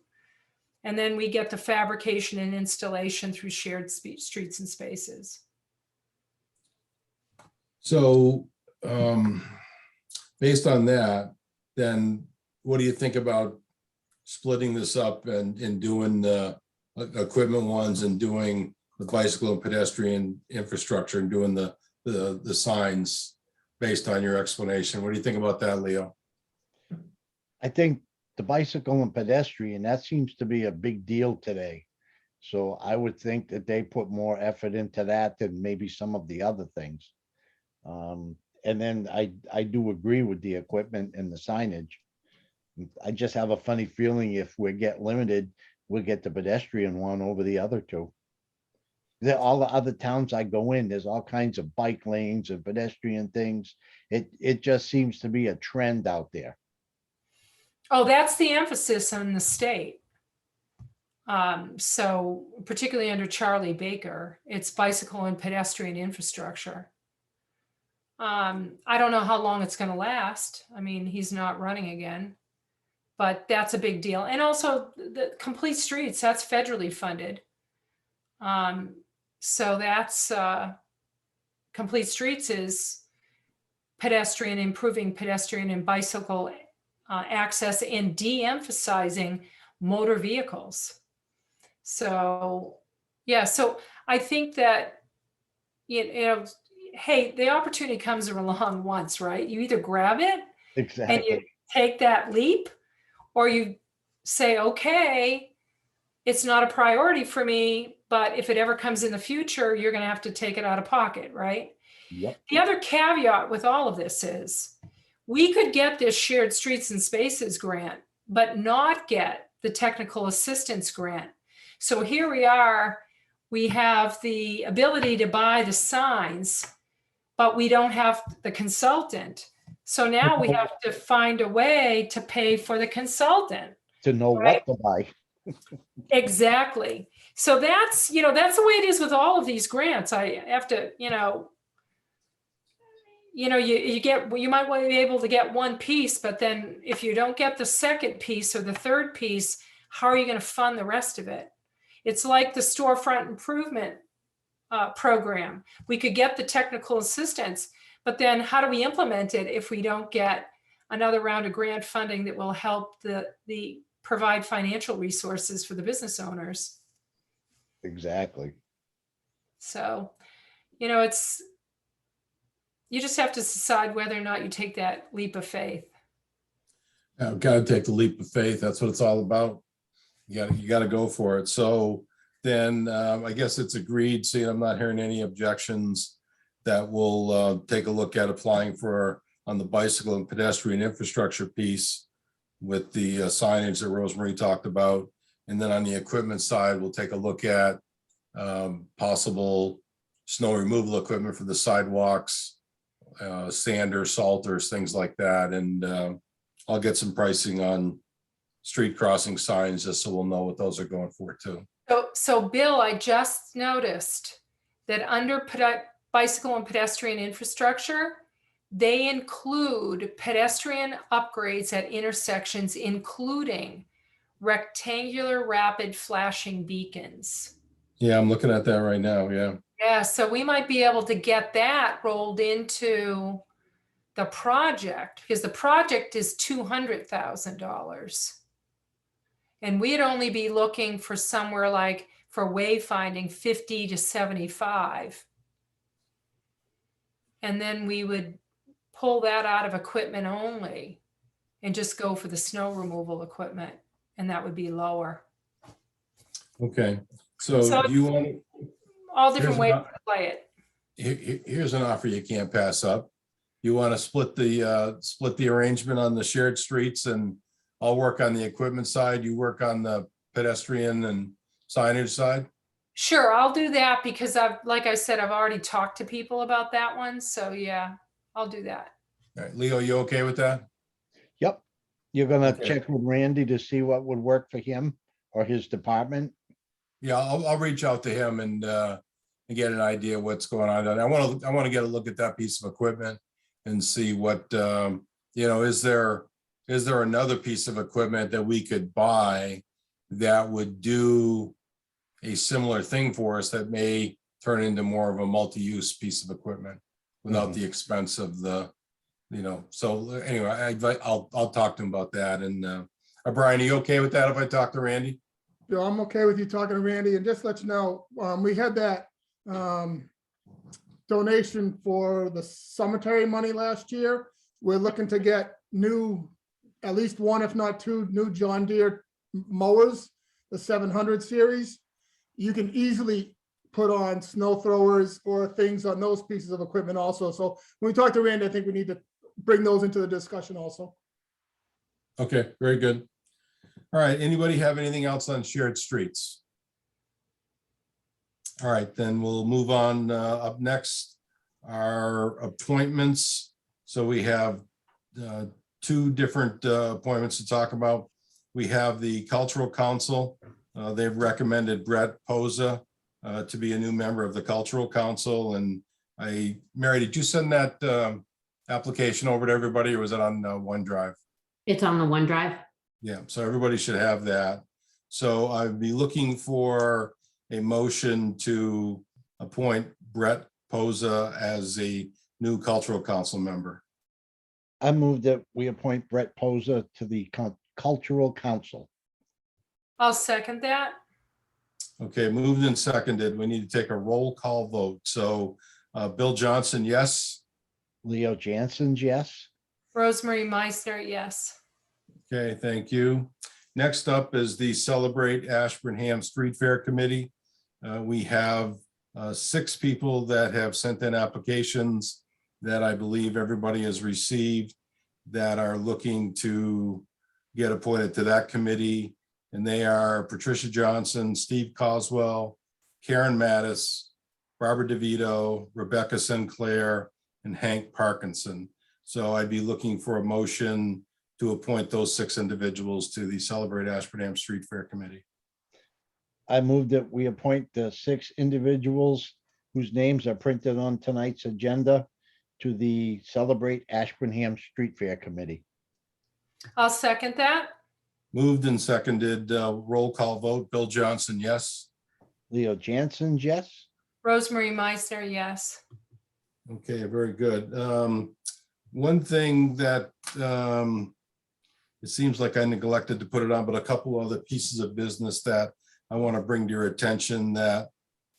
[SPEAKER 5] And then we get the fabrication and installation through Shared Streets and Spaces.
[SPEAKER 2] So based on that, then what do you think about splitting this up and doing the equipment ones and doing the bicycle and pedestrian infrastructure and doing the signs based on your explanation? What do you think about that, Leo?
[SPEAKER 6] I think the bicycle and pedestrian, that seems to be a big deal today. So I would think that they put more effort into that than maybe some of the other things. And then I do agree with the equipment and the signage. I just have a funny feeling if we get limited, we'll get the pedestrian one over the other two. All the other towns I go in, there's all kinds of bike lanes and pedestrian things. It just seems to be a trend out there.
[SPEAKER 5] Oh, that's the emphasis on the state. So particularly under Charlie Baker, it's bicycle and pedestrian infrastructure. I don't know how long it's going to last. I mean, he's not running again, but that's a big deal. And also the Complete Streets, that's federally funded. So that's Complete Streets is pedestrian, improving pedestrian and bicycle access and de-emphasizing motor vehicles. So, yeah, so I think that, you know, hey, the opportunity comes along once, right? You either grab it
[SPEAKER 6] Exactly.
[SPEAKER 5] and you take that leap, or you say, okay, it's not a priority for me, but if it ever comes in the future, you're going to have to take it out of pocket, right?
[SPEAKER 6] Yep.
[SPEAKER 5] The other caveat with all of this is we could get this Shared Streets and Spaces grant, but not get the technical assistance grant. So here we are, we have the ability to buy the signs, but we don't have the consultant. So now we have to find a way to pay for the consultant.
[SPEAKER 6] To know
[SPEAKER 5] right?
[SPEAKER 6] what to buy.
[SPEAKER 5] Exactly. So that's, you know, that's the way it is with all of these grants. I have to, you might be able to get one piece, but then if you don't get the second piece or the third piece, how are you going to fund the rest of it? It's like the storefront improvement program. We could get the technical assistance, but then how do we implement it if we don't get another round of grant funding that will help the provide financial resources for the business owners?
[SPEAKER 6] Exactly.
[SPEAKER 5] So, you just have to decide whether or not you take that leap of faith.
[SPEAKER 2] Got to take the leap of faith. That's what it's all about. You got to go for it. So then I guess it's agreed. See, I'm not hearing any objections that we'll take a look at applying for on the bicycle and pedestrian infrastructure piece with the signage that Rosemary talked about. And then on the equipment side, we'll take a look at possible snow removal equipment for the sidewalks, sanders, salters, things like that. And I'll get some pricing on street crossing signs just so we'll know what those are going for too.
[SPEAKER 5] So Bill, I just noticed that under bicycle and pedestrian infrastructure, they include pedestrian upgrades at intersections, including rectangular rapid flashing beacons.
[SPEAKER 2] Yeah, I'm looking at that right now. Yeah.
[SPEAKER 5] Yeah, so we might be able to get that rolled into the project because the project is $200,000. And we'd only be looking for somewhere like for wayfinding 50 to 75. And then we would pull that out of equipment only and just go for the snow removal equipment. And that would be lower.
[SPEAKER 2] Okay, so
[SPEAKER 5] So
[SPEAKER 2] do you want,
[SPEAKER 5] all different
[SPEAKER 2] Here's
[SPEAKER 5] ways
[SPEAKER 2] an
[SPEAKER 5] to play it.
[SPEAKER 2] here's an offer you can't pass up. You want to split the arrangement on the shared streets, and I'll work on the equipment side, you work on the pedestrian and signage side?
[SPEAKER 5] Sure, I'll do that because like I said, I've already talked to people about that one. So yeah, I'll do that.
[SPEAKER 2] All right, Leo, you okay with that?
[SPEAKER 6] Yep. You're gonna
[SPEAKER 2] Okay.
[SPEAKER 6] check with Randy to see what would work for him or his department?
[SPEAKER 2] Yeah, I'll reach out to him and get an idea of what's going on. And I want to get a look at that piece of equipment and see what, is there another piece of equipment that we could buy that would do a similar thing for us that may turn into more of a multi-use piece of equipment without the expense of the, so anyway, I'll talk to him about that. And Brian, are you okay with that if I talk to Randy?
[SPEAKER 4] Yeah, I'm okay with you talking to Randy, and just let you know, we had that donation for the cemetery money last year. We're looking to get at least one, if not two, new John Deere mowers, the 700 series. You can easily put on snow throwers or things on those pieces of equipment also. So when we talk to Randy, I think we need to bring those into the discussion also.
[SPEAKER 2] Okay, very good. All right, anybody have anything else on shared streets? All right, then we'll move on. Up next are appointments. So we have two different appointments to talk about. We have the Cultural Council. They've recommended Brett Posa to be a new member of the Cultural Council. And Mary, did you send that application over to everybody, or was it on OneDrive?
[SPEAKER 7] It's on the OneDrive.
[SPEAKER 2] Yeah, so everybody should have that. So I'd be looking for a motion to appoint Brett Posa as a new Cultural Council member.
[SPEAKER 6] I move that we appoint Brett Posa to the Cultural Council.
[SPEAKER 5] I'll second that.
[SPEAKER 2] Okay, moved and seconded. We need to take a roll call vote. So Bill Johnson, yes.
[SPEAKER 6] Leo Jansen's yes.
[SPEAKER 5] Rosemary Meissner, yes.
[SPEAKER 2] Okay, thank you. Next up is the Celebrate Ashburnham Street Fair Committee. We have 6 people that have sent in applications that I believe everybody has received that are looking to get appointed to that committee. And they are Patricia Johnson, Steve Coswell, Karen Mattis, Barbara DeVito, Rebecca Sinclair, and Hank Parkinson. So I'd be looking for a motion to appoint those 6 individuals to the Celebrate Ashburnham Street Fair Committee.
[SPEAKER 6] I move that we appoint the 6 individuals whose names are printed on tonight's agenda to the Celebrate Ashburnham Street Fair Committee.
[SPEAKER 5] I'll second that.
[SPEAKER 2] Moved and seconded, roll call vote. Bill Johnson, yes.
[SPEAKER 6] Leo Jansen's yes.
[SPEAKER 5] Rosemary Meissner, yes.
[SPEAKER 2] Okay, very good. One thing that it seems like I neglected to put it on, but a couple other pieces of business that I want to bring to your attention that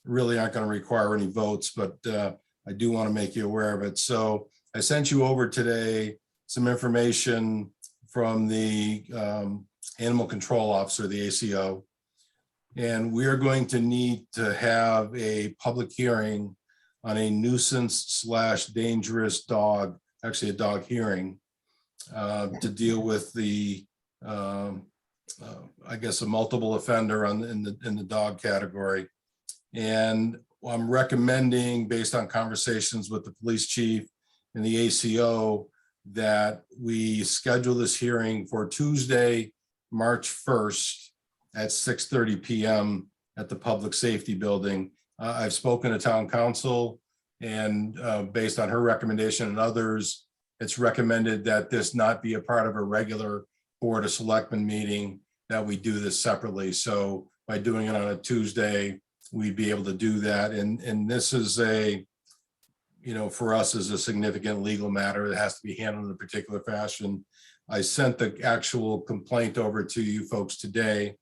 [SPEAKER 2] really aren't going to require any votes, but I do want to make you aware of it. So I sent you over today some information from the Animal Control Officer, the ACO. And we are going to need to have a public hearing on a nuisance / dangerous dog, actually a dog hearing, to deal with the, I guess, a multiple offender in the dog category. And I'm recommending, based on conversations with the police chief and the ACO, that we schedule this hearing for Tuesday, March 1st at 6:30 p.m. at the Public Safety Building. I've spoken to town council, and based on her recommendation and others, it's recommended that this not be a part of a regular Board of Selectmen meeting, that we do this separately. So by doing it on a Tuesday, we'd be able to do that. And this is for us is a significant legal matter that has to be handled in a particular fashion. I sent the actual complaint over to you folks today.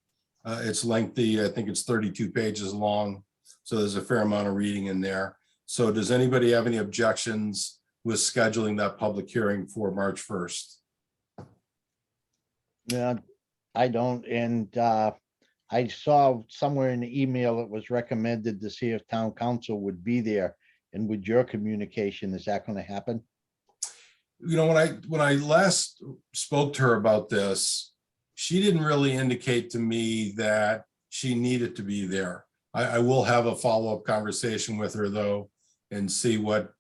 [SPEAKER 2] It's lengthy. I think it's 32 pages long. So there's a fair amount of reading in there. So does anybody have any objections with scheduling that public hearing for March 1st?
[SPEAKER 6] Yeah, I don't, and I saw somewhere in the email it was recommended to see if town council would be there. And with your communication, is that going to happen?
[SPEAKER 2] You know, when I last spoke to her about this, she didn't really indicate to me that she needed to be there. I will have a follow-up conversation with her though, and see what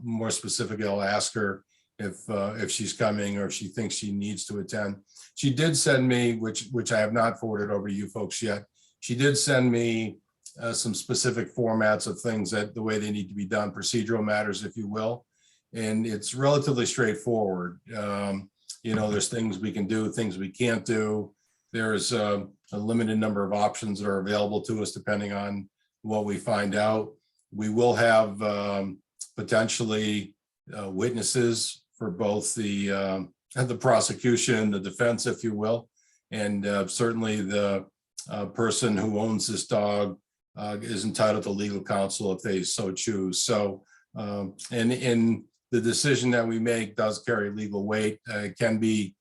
[SPEAKER 2] more specifically I'll ask her if she's coming or if she thinks she needs to attend. She did send me, which I have not forwarded over to you folks yet. She did send me some specific formats of things that the way they need to be done, procedural matters, if you will. And it's relatively straightforward. You know, there's things we can do, things we can't do. There's a limited number of options that are available to us depending on what we find out. We will have potentially witnesses for both the prosecution, the defense, if you will. And certainly the person who owns this dog is entitled to legal counsel if they so choose. So, and the decision that we make does carry legal weight. It can be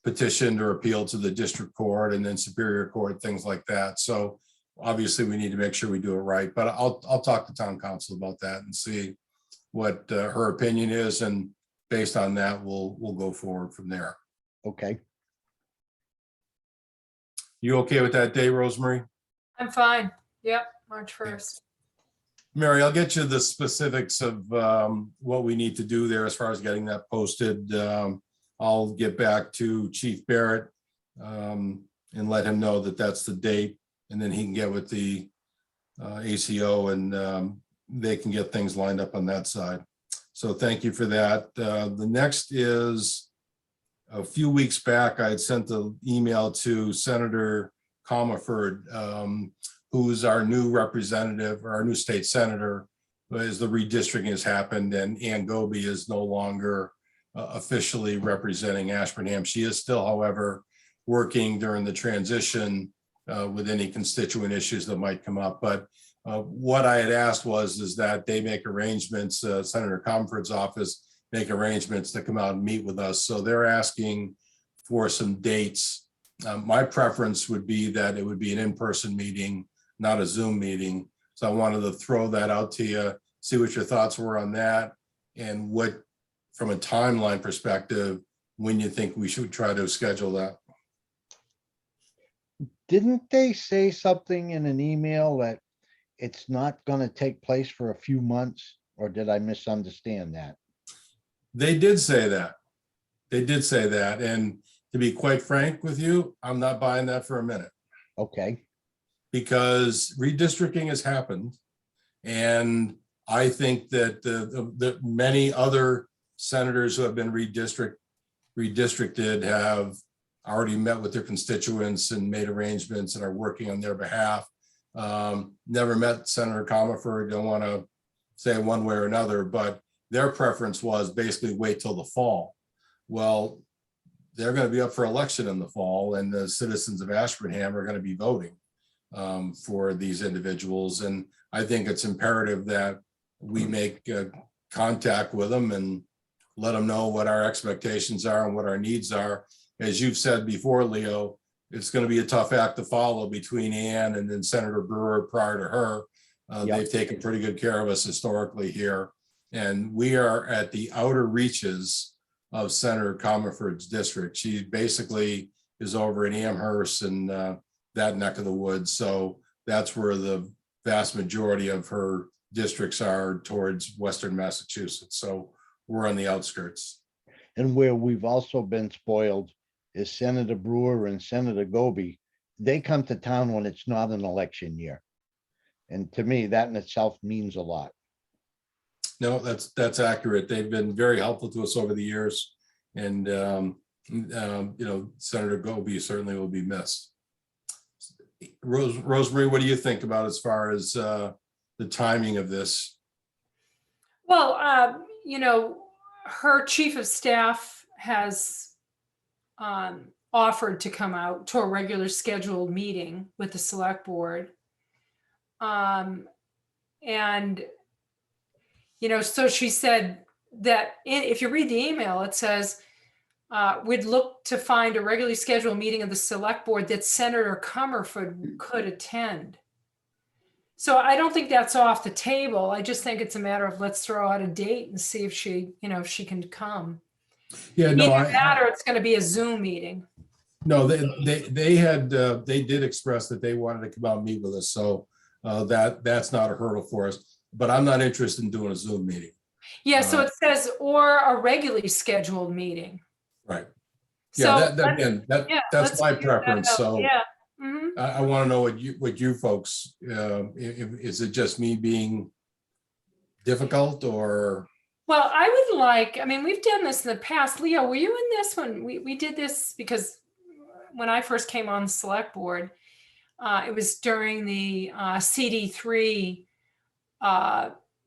[SPEAKER 2] petitioned or appealed to the district court and then superior court, things like that. So obviously we need to make sure we do it right, but I'll talk to town council about that and see what her opinion is. And based on that, we'll go forward from there.
[SPEAKER 6] Okay,
[SPEAKER 2] You okay with that day, Rosemary?
[SPEAKER 5] I'm fine. Yep, March 1st.
[SPEAKER 2] Mary, I'll get you the specifics of what we need to do there as far as getting that posted. I'll get back to Chief Barrett and let him know that that's the date, and then he can get with the ACO and they can get things lined up on that side. So thank you for that. The next is a few weeks back, I had sent an email to Senator Comerford, who's our new representative or our new state senator, as the redistricting has happened and Ann Goby is no longer officially representing Ashburnham. She is still, however, working during the transition with any constituent issues that might come up. But what I had asked is that they make arrangements, Senator Comerford's office make arrangements to come out and meet with us. So they're asking for some dates. My preference would be that it would be an in-person meeting, not a Zoom meeting. So I wanted to throw that out to you, see what your thoughts were on that, and what, from a timeline perspective, when you think we should try to schedule that.
[SPEAKER 6] didn't they say something in an email that it's not going to take place for a few months, or did I misunderstand that?
[SPEAKER 2] They did say that. They did say that. And to be quite frank with you, I'm not buying that for a minute,
[SPEAKER 6] Okay,
[SPEAKER 2] because redistricting has happened. And I think that the many other senators who have been redistricted have already met with their constituents and made arrangements and are working on their behalf. Never met Senator Comerford, don't want to say one way or another, but their preference was basically wait till the fall. Well, they're going to be up for election in the fall, and the citizens of Ashburnham are going to be voting for these individuals. And I think it's imperative that we make contact with them and let them know what our expectations are and what our needs are. As you've said before, Leo, it's going to be a tough act to follow between Ann and then Senator Brewer prior to her.
[SPEAKER 6] Yep.
[SPEAKER 2] They've taken pretty good care of us historically here. And we are at the outer reaches of Senator Comerford's district. She basically is over in Amherst and that neck of the woods. So that's where the vast majority of her districts are, towards Western Massachusetts. So we're on the outskirts.
[SPEAKER 6] and where we've also been spoiled is Senator Brewer and Senator Goby. They come to town when it's not an election year. And to me, that in itself means a lot.
[SPEAKER 2] No, that's accurate. They've been very helpful to us over the years. And, you know, Senator Goby certainly will be missed. Rosemary, what do you think about as far as the timing of this?
[SPEAKER 5] Well, you know, her chief of staff has offered to come out to a regular scheduled meeting with the select board. And, so she said that if you read the email, it says, we'd look to find a regularly scheduled meeting of the select board that Senator Comerford could attend. So I don't think that's off the table. I just think it's a matter of let's throw out a date and see if she, if she can come.
[SPEAKER 2] Yeah, no,
[SPEAKER 5] Either that or it's going to be a Zoom meeting.
[SPEAKER 2] no, they did express that they wanted to come out and meet with us. So that's not a hurdle for us, but I'm not interested in doing a Zoom meeting.
[SPEAKER 5] Yeah, so it says, or a regularly scheduled meeting.
[SPEAKER 2] Right.
[SPEAKER 5] So
[SPEAKER 2] Yeah, again, that's
[SPEAKER 5] let's
[SPEAKER 2] my
[SPEAKER 5] figure that
[SPEAKER 2] preference.
[SPEAKER 5] out.
[SPEAKER 2] So
[SPEAKER 5] Yeah. Mhm.
[SPEAKER 2] I want to know what you folks, is it just me being difficult or?
[SPEAKER 5] Well, I would like, we've done this in the past. Leo, were you in this when we did this? Because when I first came on the select board, it was during the CD3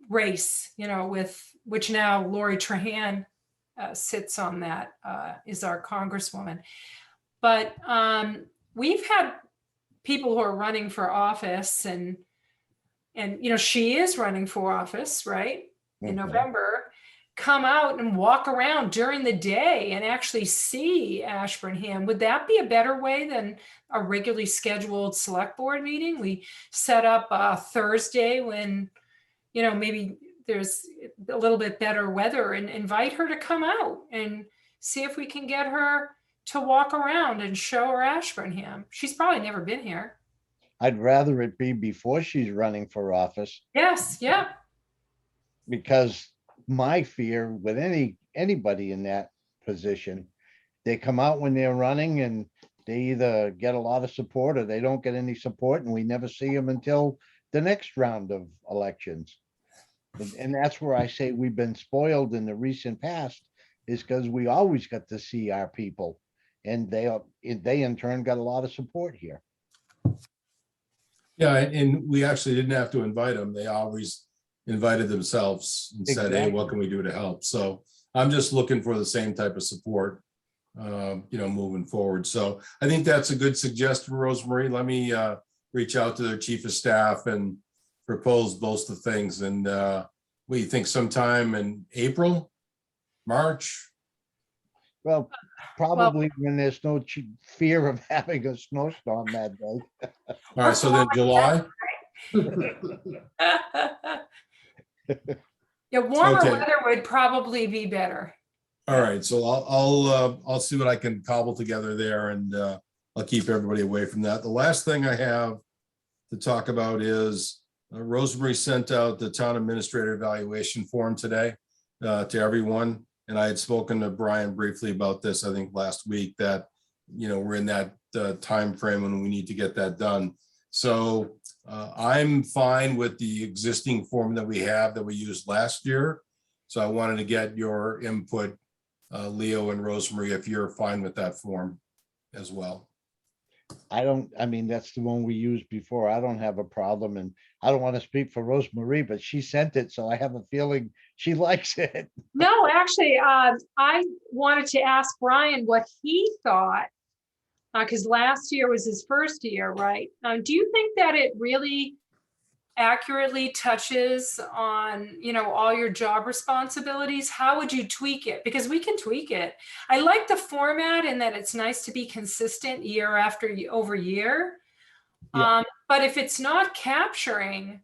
[SPEAKER 5] race, with which now Lori Trahan sits on that, is our congresswoman. But we've had people who are running for office and she is running for office, right? In November, come out and walk around during the day and actually see Ashburnham. Would that be a better way than a regularly scheduled select board meeting? We set up a Thursday when, maybe there's a little bit better weather and invite her to come out and see if we can get her to walk around and show her Ashburnham. She's probably never been here.
[SPEAKER 6] I'd rather it be before she's running for office,
[SPEAKER 5] Yes, yeah.
[SPEAKER 6] because my fear with anybody in that position, they come out when they're running and they either get a lot of support or they don't get any support, and we never see them until the next round of elections. And that's where I say we've been spoiled in the recent past, is because we always got to see our people, and they in turn got a lot of support here.
[SPEAKER 2] Yeah, and we actually didn't have to invite them. They always invited themselves and said, hey, what can we do to help? So I'm just looking for the same type of support, moving forward. So I think that's a good suggestion, Rosemary. Let me reach out to their chief of staff and propose those two things. And what do you think, sometime in April, March?
[SPEAKER 6] Well, probably when there's no fear of having a snowstorm that day.
[SPEAKER 2] All right, so then July?
[SPEAKER 5] Yeah, warmer
[SPEAKER 2] Okay.
[SPEAKER 5] weather would probably be better.
[SPEAKER 2] All right, so I'll see what I can cobble together there, and I'll keep everybody away from that. The last thing I have to talk about is Rosemary sent out the town administrator evaluation form today to everyone. And I had spoken to Brian briefly about this, I think last week, that, we're in that time frame when we need to get that done. So I'm fine with the existing form that we have that we used last year. So I wanted to get your input, Leo and Rosemary, if you're fine with that form as well.
[SPEAKER 6] That's the one we used before. I don't have a problem, and I don't want to speak for Rosemary, but she sent it, so I have a feeling she likes it.
[SPEAKER 5] No, actually, I wanted to ask Brian what he thought, because last year was his first year, right? Do you think that it really accurately touches on, all your job responsibilities? How would you tweak it? Because we can tweak it. I like the format in that it's nice to be consistent year after over year.
[SPEAKER 6] Yeah.
[SPEAKER 5] But if it's not capturing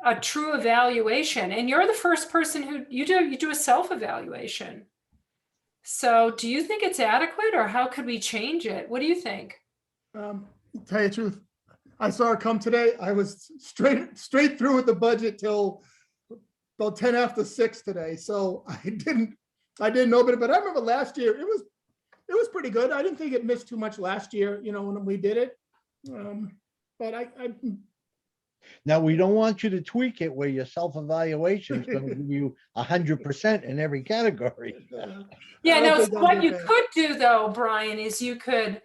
[SPEAKER 5] a true evaluation, and you're the first person who you do a self-evaluation. So do you think it's adequate, or how could we change it? What do you think?
[SPEAKER 4] Tell you the truth, I saw her come today. I was straight through with the budget till about 10 after 6 today. So I didn't know, but I remember last year it was pretty good. I didn't think it missed too much last year, when we did it. But I
[SPEAKER 6] Now, we don't want you to tweak it where your self-evaluation is going to give you 100% in every category.
[SPEAKER 5] Yeah,
[SPEAKER 4] I don't
[SPEAKER 5] no,
[SPEAKER 4] think
[SPEAKER 5] so
[SPEAKER 4] I'll
[SPEAKER 5] what
[SPEAKER 4] get
[SPEAKER 5] you
[SPEAKER 4] that.
[SPEAKER 5] could do though, Brian, is you could,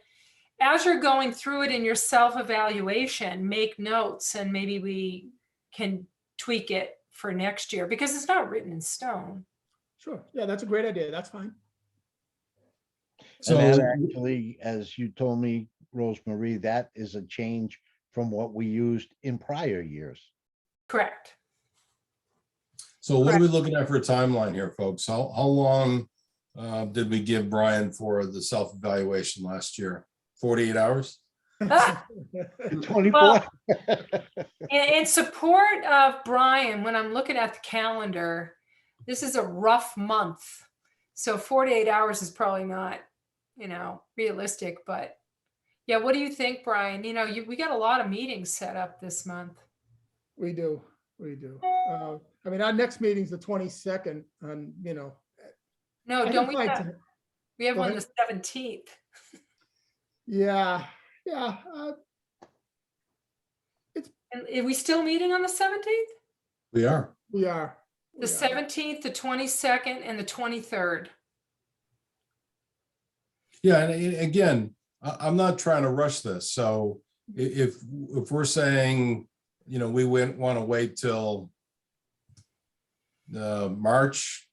[SPEAKER 5] as you're going through it in your self-evaluation, make notes, and maybe we can tweak it for next year, because it's not written in stone.
[SPEAKER 4] Sure. Yeah, that's a great idea. That's fine.
[SPEAKER 6] And that
[SPEAKER 2] So,
[SPEAKER 6] actually, as you told me, Rosemarie, that is a change from what we used in prior years.
[SPEAKER 5] Correct.
[SPEAKER 2] so what are we looking at for a timeline here, folks? How long did we give Brian for the self-evaluation last year? 48 hours?
[SPEAKER 6] 24.
[SPEAKER 5] Well, in support of Brian, when I'm looking at the calendar, this is a rough month. So 48 hours is probably not, realistic, but yeah, what do you think, Brian? We got a lot of meetings set up this month.
[SPEAKER 4] We do. I mean, our next meeting's the 22nd, and,
[SPEAKER 5] No,
[SPEAKER 4] I
[SPEAKER 5] don't
[SPEAKER 4] can
[SPEAKER 5] we
[SPEAKER 4] find
[SPEAKER 5] have,
[SPEAKER 4] time.
[SPEAKER 5] we have
[SPEAKER 4] Go
[SPEAKER 5] one the
[SPEAKER 4] ahead.
[SPEAKER 5] 17th.
[SPEAKER 4] Yeah.
[SPEAKER 5] And are we still meeting on the 17th?
[SPEAKER 2] We are.
[SPEAKER 4] We are.
[SPEAKER 5] The 17th, the 22nd, and the 23rd.
[SPEAKER 2] Yeah, and again, I'm not trying to rush this. So if we're saying, we want to wait till March,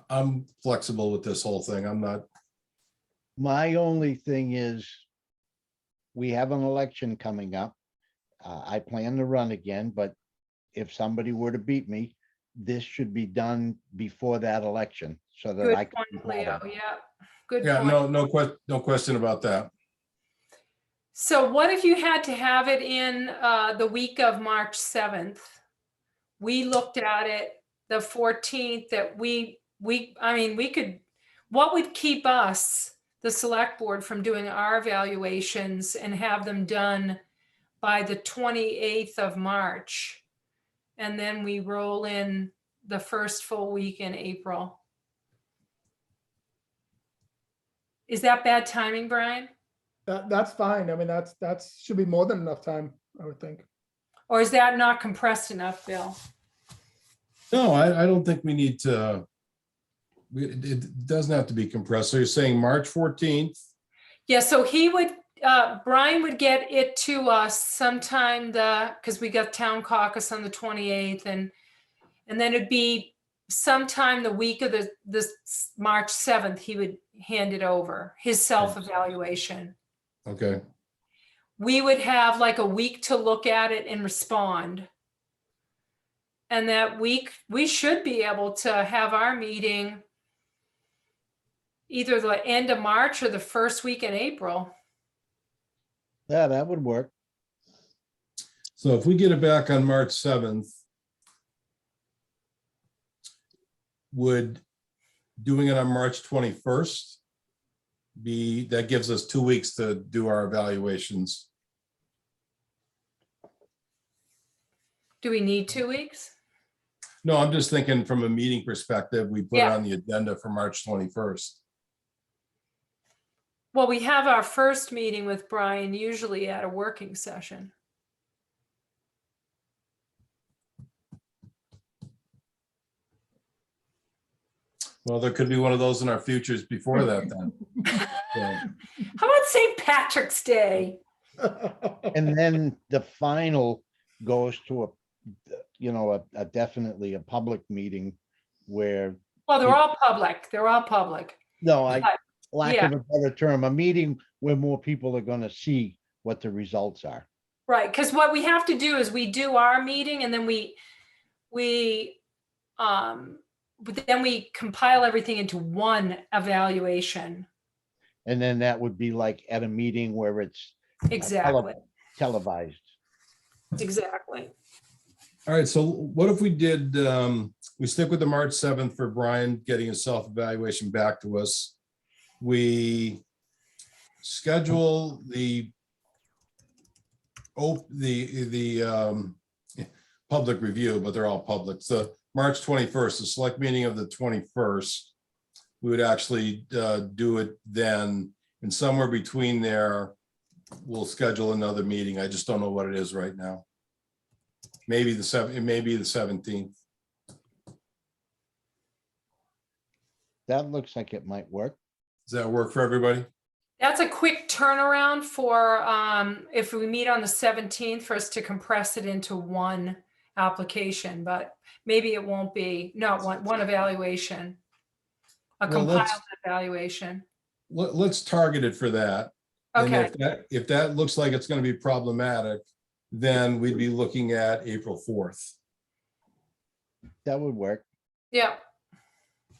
[SPEAKER 2] I'm flexible with this whole thing. I'm not.
[SPEAKER 6] My only thing is, we have an election coming up. I plan to run again, but if somebody were to beat me, this should be done before that election so that I
[SPEAKER 5] Good
[SPEAKER 6] can.
[SPEAKER 5] point, Leo. Yeah, good
[SPEAKER 2] Yeah,
[SPEAKER 5] point.
[SPEAKER 2] no question about that.
[SPEAKER 5] So what if you had to have it in the week of March 7th? We looked at it the 14th that we could, what would keep us, the select board, from doing our evaluations and have them done by the 28th of March? And then we roll in the first full week in April. Is that bad timing, Brian?
[SPEAKER 4] That's fine. I mean, that's should be more than enough time, I would think.
[SPEAKER 5] Or is that not compressed enough, Bill?
[SPEAKER 2] No, I don't think we need to. It doesn't have to be compressed. So you're saying March 14th?
[SPEAKER 5] Yeah, so Brian would get it to us sometime because we got town caucus on the 28th, and then it'd be sometime the week of the March 7th, he would hand it over, his self-evaluation.
[SPEAKER 2] Okay.
[SPEAKER 5] We would have like a week to look at it and respond. And that week, we should be able to have our meeting either the end of March or the first week in April.
[SPEAKER 6] Yeah, that would work.
[SPEAKER 2] So if we get it back on March 7th, would doing it on March 21st that gives us 2 weeks to do our evaluations?
[SPEAKER 5] Do we need 2 weeks?
[SPEAKER 2] No, I'm just thinking from a meeting perspective, we put it
[SPEAKER 5] Yeah.
[SPEAKER 2] on the agenda for March 21st.
[SPEAKER 5] Well, we have our first meeting with Brian usually at a working session.
[SPEAKER 2] Well, there could be one of those in our futures before that then.
[SPEAKER 5] How about St. Patrick's Day?
[SPEAKER 6] And then the final goes to a definitely a public meeting where,
[SPEAKER 5] Well, they're all public. They're all public.
[SPEAKER 6] no,
[SPEAKER 5] But,
[SPEAKER 6] lack
[SPEAKER 5] yeah.
[SPEAKER 6] of a better term, a meeting where more people are going to see what the results are.
[SPEAKER 5] Right, because what we have to do is we do our meeting and then we compile everything into one evaluation.
[SPEAKER 6] And then that would be like at a meeting where it's
[SPEAKER 5] Exactly,
[SPEAKER 6] televised.
[SPEAKER 5] exactly.
[SPEAKER 2] All right, so what if we did, we stick with the March 7th for Brian getting his self-evaluation back to us. We schedule the public review, but they're all public. So March 21st, the select meeting of the 21st, we would actually do it then. And somewhere between there, we'll schedule another meeting. I just don't know what it is right now. Maybe it may be the 17th.
[SPEAKER 6] That looks like it might work.
[SPEAKER 2] Does that work for everybody?
[SPEAKER 5] That's a quick turnaround for if we meet on the 17th for us to compress it into one application, but maybe it won't be, no, one evaluation. a
[SPEAKER 2] Well, let's-
[SPEAKER 5] compiled evaluation.
[SPEAKER 2] Let's target it for that. And
[SPEAKER 5] Okay,
[SPEAKER 2] if that looks like it's going to be problematic, then we'd be looking at April 4th.
[SPEAKER 6] That would work.
[SPEAKER 5] yeah.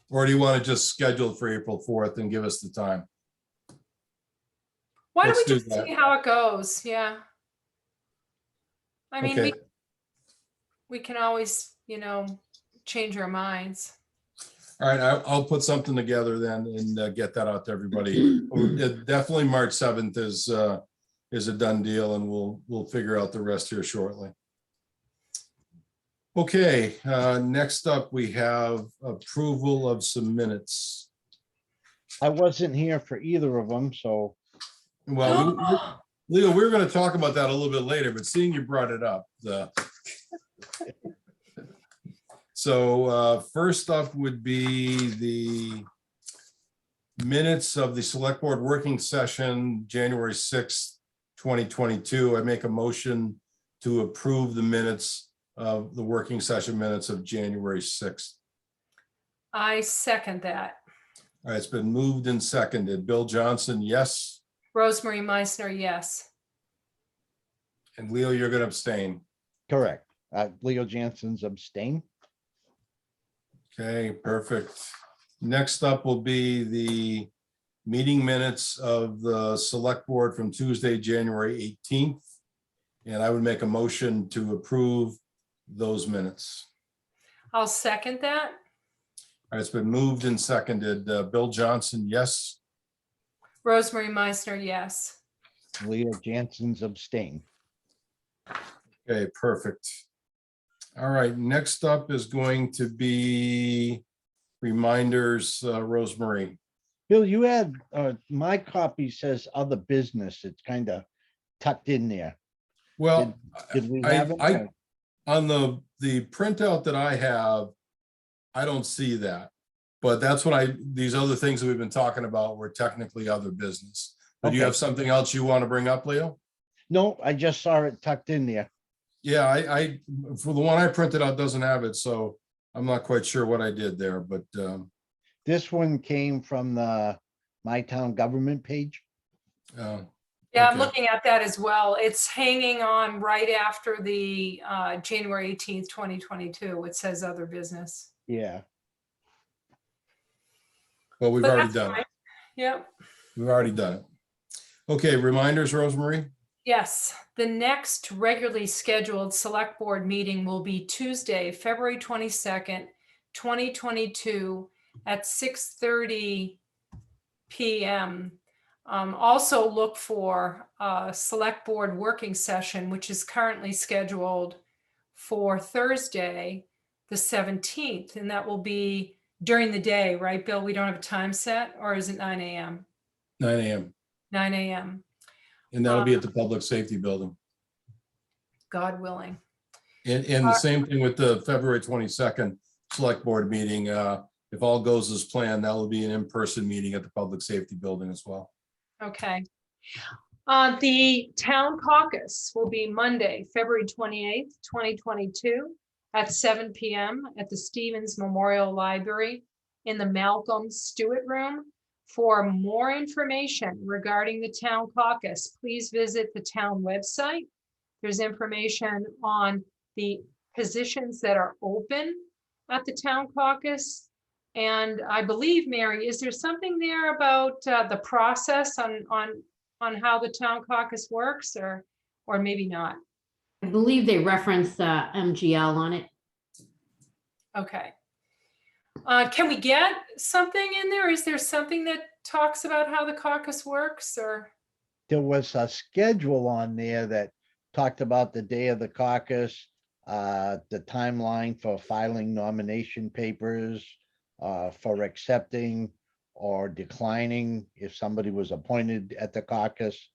[SPEAKER 2] Or do you want to just schedule it for April 4th and give us the time?
[SPEAKER 5] Why don't
[SPEAKER 2] Let's
[SPEAKER 5] we
[SPEAKER 2] do
[SPEAKER 5] just
[SPEAKER 2] that.
[SPEAKER 5] see how it goes? Yeah. I mean,
[SPEAKER 2] Okay,
[SPEAKER 5] we can always, change our minds.
[SPEAKER 2] all right, I'll put something together then and get that out to everybody. Definitely March 7th is a done deal, and we'll figure out the rest here shortly. Okay, next up, we have approval of some minutes.
[SPEAKER 6] I wasn't here for either of them, so
[SPEAKER 2] Well, Leo, we were going to talk about that a little bit later, but seeing you brought it up, so first up would be the minutes of the select board working session, January 6th, 2022. I make a motion to approve the minutes of the working session minutes of January 6th.
[SPEAKER 5] I second that.
[SPEAKER 2] All right, it's been moved and seconded. Bill Johnson, yes.
[SPEAKER 5] Rosemary Meissner, yes.
[SPEAKER 2] And Leo, you're going to abstain.
[SPEAKER 6] correct. Leo Jansen's abstain.
[SPEAKER 2] Okay, perfect. Next up will be the meeting minutes of the select board from Tuesday, January 18th. And I would make a motion to approve those minutes.
[SPEAKER 5] I'll second that.
[SPEAKER 2] All right, it's been moved and seconded. Bill Johnson, yes.
[SPEAKER 5] Rosemary Meissner, yes.
[SPEAKER 6] Leo Jansen's abstain.
[SPEAKER 2] Okay, perfect. All right, next up is going to be reminders, Rosemary.
[SPEAKER 6] Bill, you had, my copy says other business. It's kind of tucked in there.
[SPEAKER 2] Well,
[SPEAKER 6] Did we
[SPEAKER 2] I-
[SPEAKER 6] have it?
[SPEAKER 2] I- on the printout that I have, I don't see that. But that's what these other things that we've been talking about were technically other business. But do you
[SPEAKER 6] Okay.
[SPEAKER 2] have something else you want to bring up, Leo?
[SPEAKER 6] No, I just saw it tucked in there.
[SPEAKER 2] Yeah, I for the one I printed out doesn't have it, so I'm not quite sure what I did there, but
[SPEAKER 6] This one came from the My Town Government page.
[SPEAKER 2] uh,
[SPEAKER 5] Yeah, I'm
[SPEAKER 2] Okay.
[SPEAKER 5] looking at that as well. It's hanging on right after the January 18th, 2022. It says other business.
[SPEAKER 6] Yeah.
[SPEAKER 2] well, we've
[SPEAKER 5] But
[SPEAKER 2] already
[SPEAKER 5] that's
[SPEAKER 2] done
[SPEAKER 5] fine.
[SPEAKER 2] it.
[SPEAKER 5] Yep.
[SPEAKER 2] We've already done it. Okay, reminders, Rosemary?
[SPEAKER 5] Yes, the next regularly scheduled select board meeting will be Tuesday, February 22nd, 2022 at 6:30 PM. Also look for a select board working session, which is currently scheduled for Thursday, the 17th, and that will be during the day, right, Bill? We don't have a time set, or is it 9 AM?
[SPEAKER 2] 9 a.m.
[SPEAKER 5] 9 AM,
[SPEAKER 2] And that'll be at the Public Safety Building.
[SPEAKER 5] God willing.
[SPEAKER 2] And the same thing with the February 22nd Select Board meeting. If all goes as planned, that will be an in-person meeting at the Public Safety Building as well.
[SPEAKER 5] Okay. The town caucus will be Monday, February 28th, 2022 at 7 PM at the Stevens Memorial Library in the Malcolm Stewart Room. For more information regarding the town caucus, please visit the town website. There's information on the positions that are open at the town caucus. And I believe, Mary, is there something there about the process on how the town caucus works, or maybe not?
[SPEAKER 7] I believe they reference MGL on it.
[SPEAKER 5] Okay. Can we get something in there? Is there something that talks about how the caucus works, or?
[SPEAKER 6] There was a schedule on there that talked about the day of the caucus, the timeline for filing nomination papers, for accepting or declining if somebody was appointed at the caucus.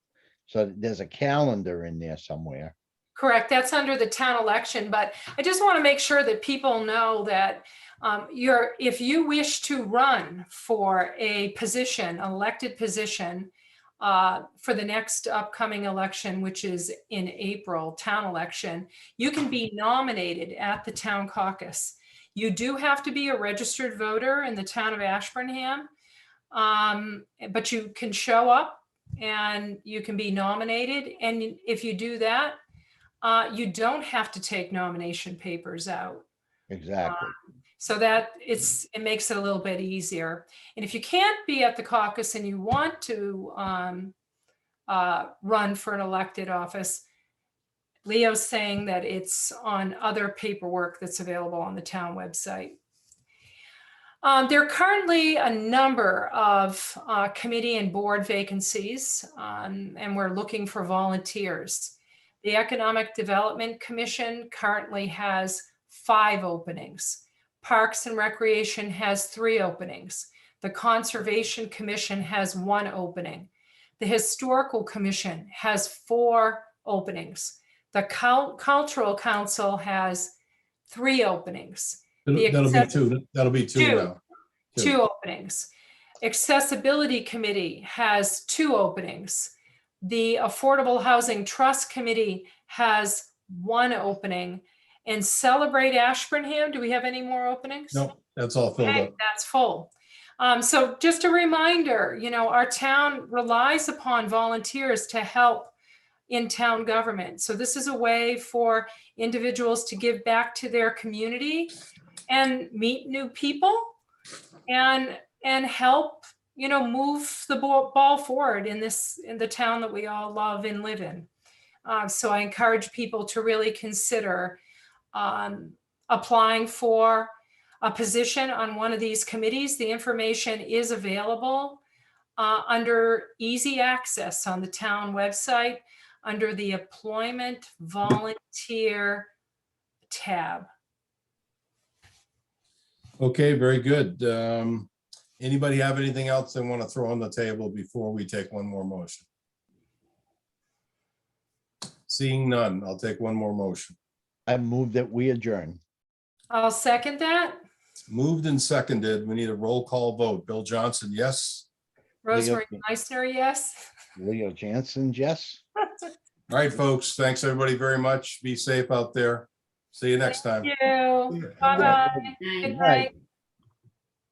[SPEAKER 6] So there's a calendar in there somewhere.
[SPEAKER 5] Correct, that's under the town election, but I just want to make sure that people know that if you wish to run for a position, an elected position, for the next upcoming election, which is in April, town election, you can be nominated at the town caucus. You do have to be a registered voter in the town of Ashburnham, but you can show up and you can be nominated. And if you do that, you don't have to take nomination papers out.
[SPEAKER 6] Exactly.
[SPEAKER 5] So that it makes it a little bit easier. And if you can't be at the caucus and you want to run for an elected office, Leo's saying that it's on other paperwork that's available on the town website. There are currently a number of committee and board vacancies, and we're looking for volunteers. The Economic Development Commission currently has 5 openings. Parks and Recreation has 3 openings. The Conservation Commission has 1 opening. The Historical Commission has 4 openings. The Cultural Council has 3 openings.
[SPEAKER 2] That'll be two now.
[SPEAKER 5] 2 openings. Accessibility Committee has 2 openings. The Affordable Housing Trust Committee has 1 opening. And Celebrate Ashburnham, do we have any more openings?
[SPEAKER 2] No, that's all filled
[SPEAKER 5] Okay,
[SPEAKER 2] up.
[SPEAKER 5] that's full. So just a reminder, our town relies upon volunteers to help in town government. So this is a way for individuals to give back to their community and meet new people and help, move the ball forward in the town that we all love and live in. So I encourage people to really consider applying for a position on one of these committees. The information is available under easy access on the town website under the Employment Volunteer tab.
[SPEAKER 2] Okay, very good. Anybody have anything else they want to throw on the table before we take one more motion? Seeing none, I'll take one more motion.
[SPEAKER 6] I move that we adjourn.
[SPEAKER 5] I'll second that.
[SPEAKER 2] Moved and seconded. We need a roll call vote. Bill Johnson, yes.
[SPEAKER 5] Rosemary Meissner, yes.
[SPEAKER 6] Leo Jansen, yes.
[SPEAKER 2] All right, folks. Thanks, everybody, very much. Be safe out there. See you next time.
[SPEAKER 5] Thank you. Bye-bye. Good
[SPEAKER 7] Night.
[SPEAKER 5] night.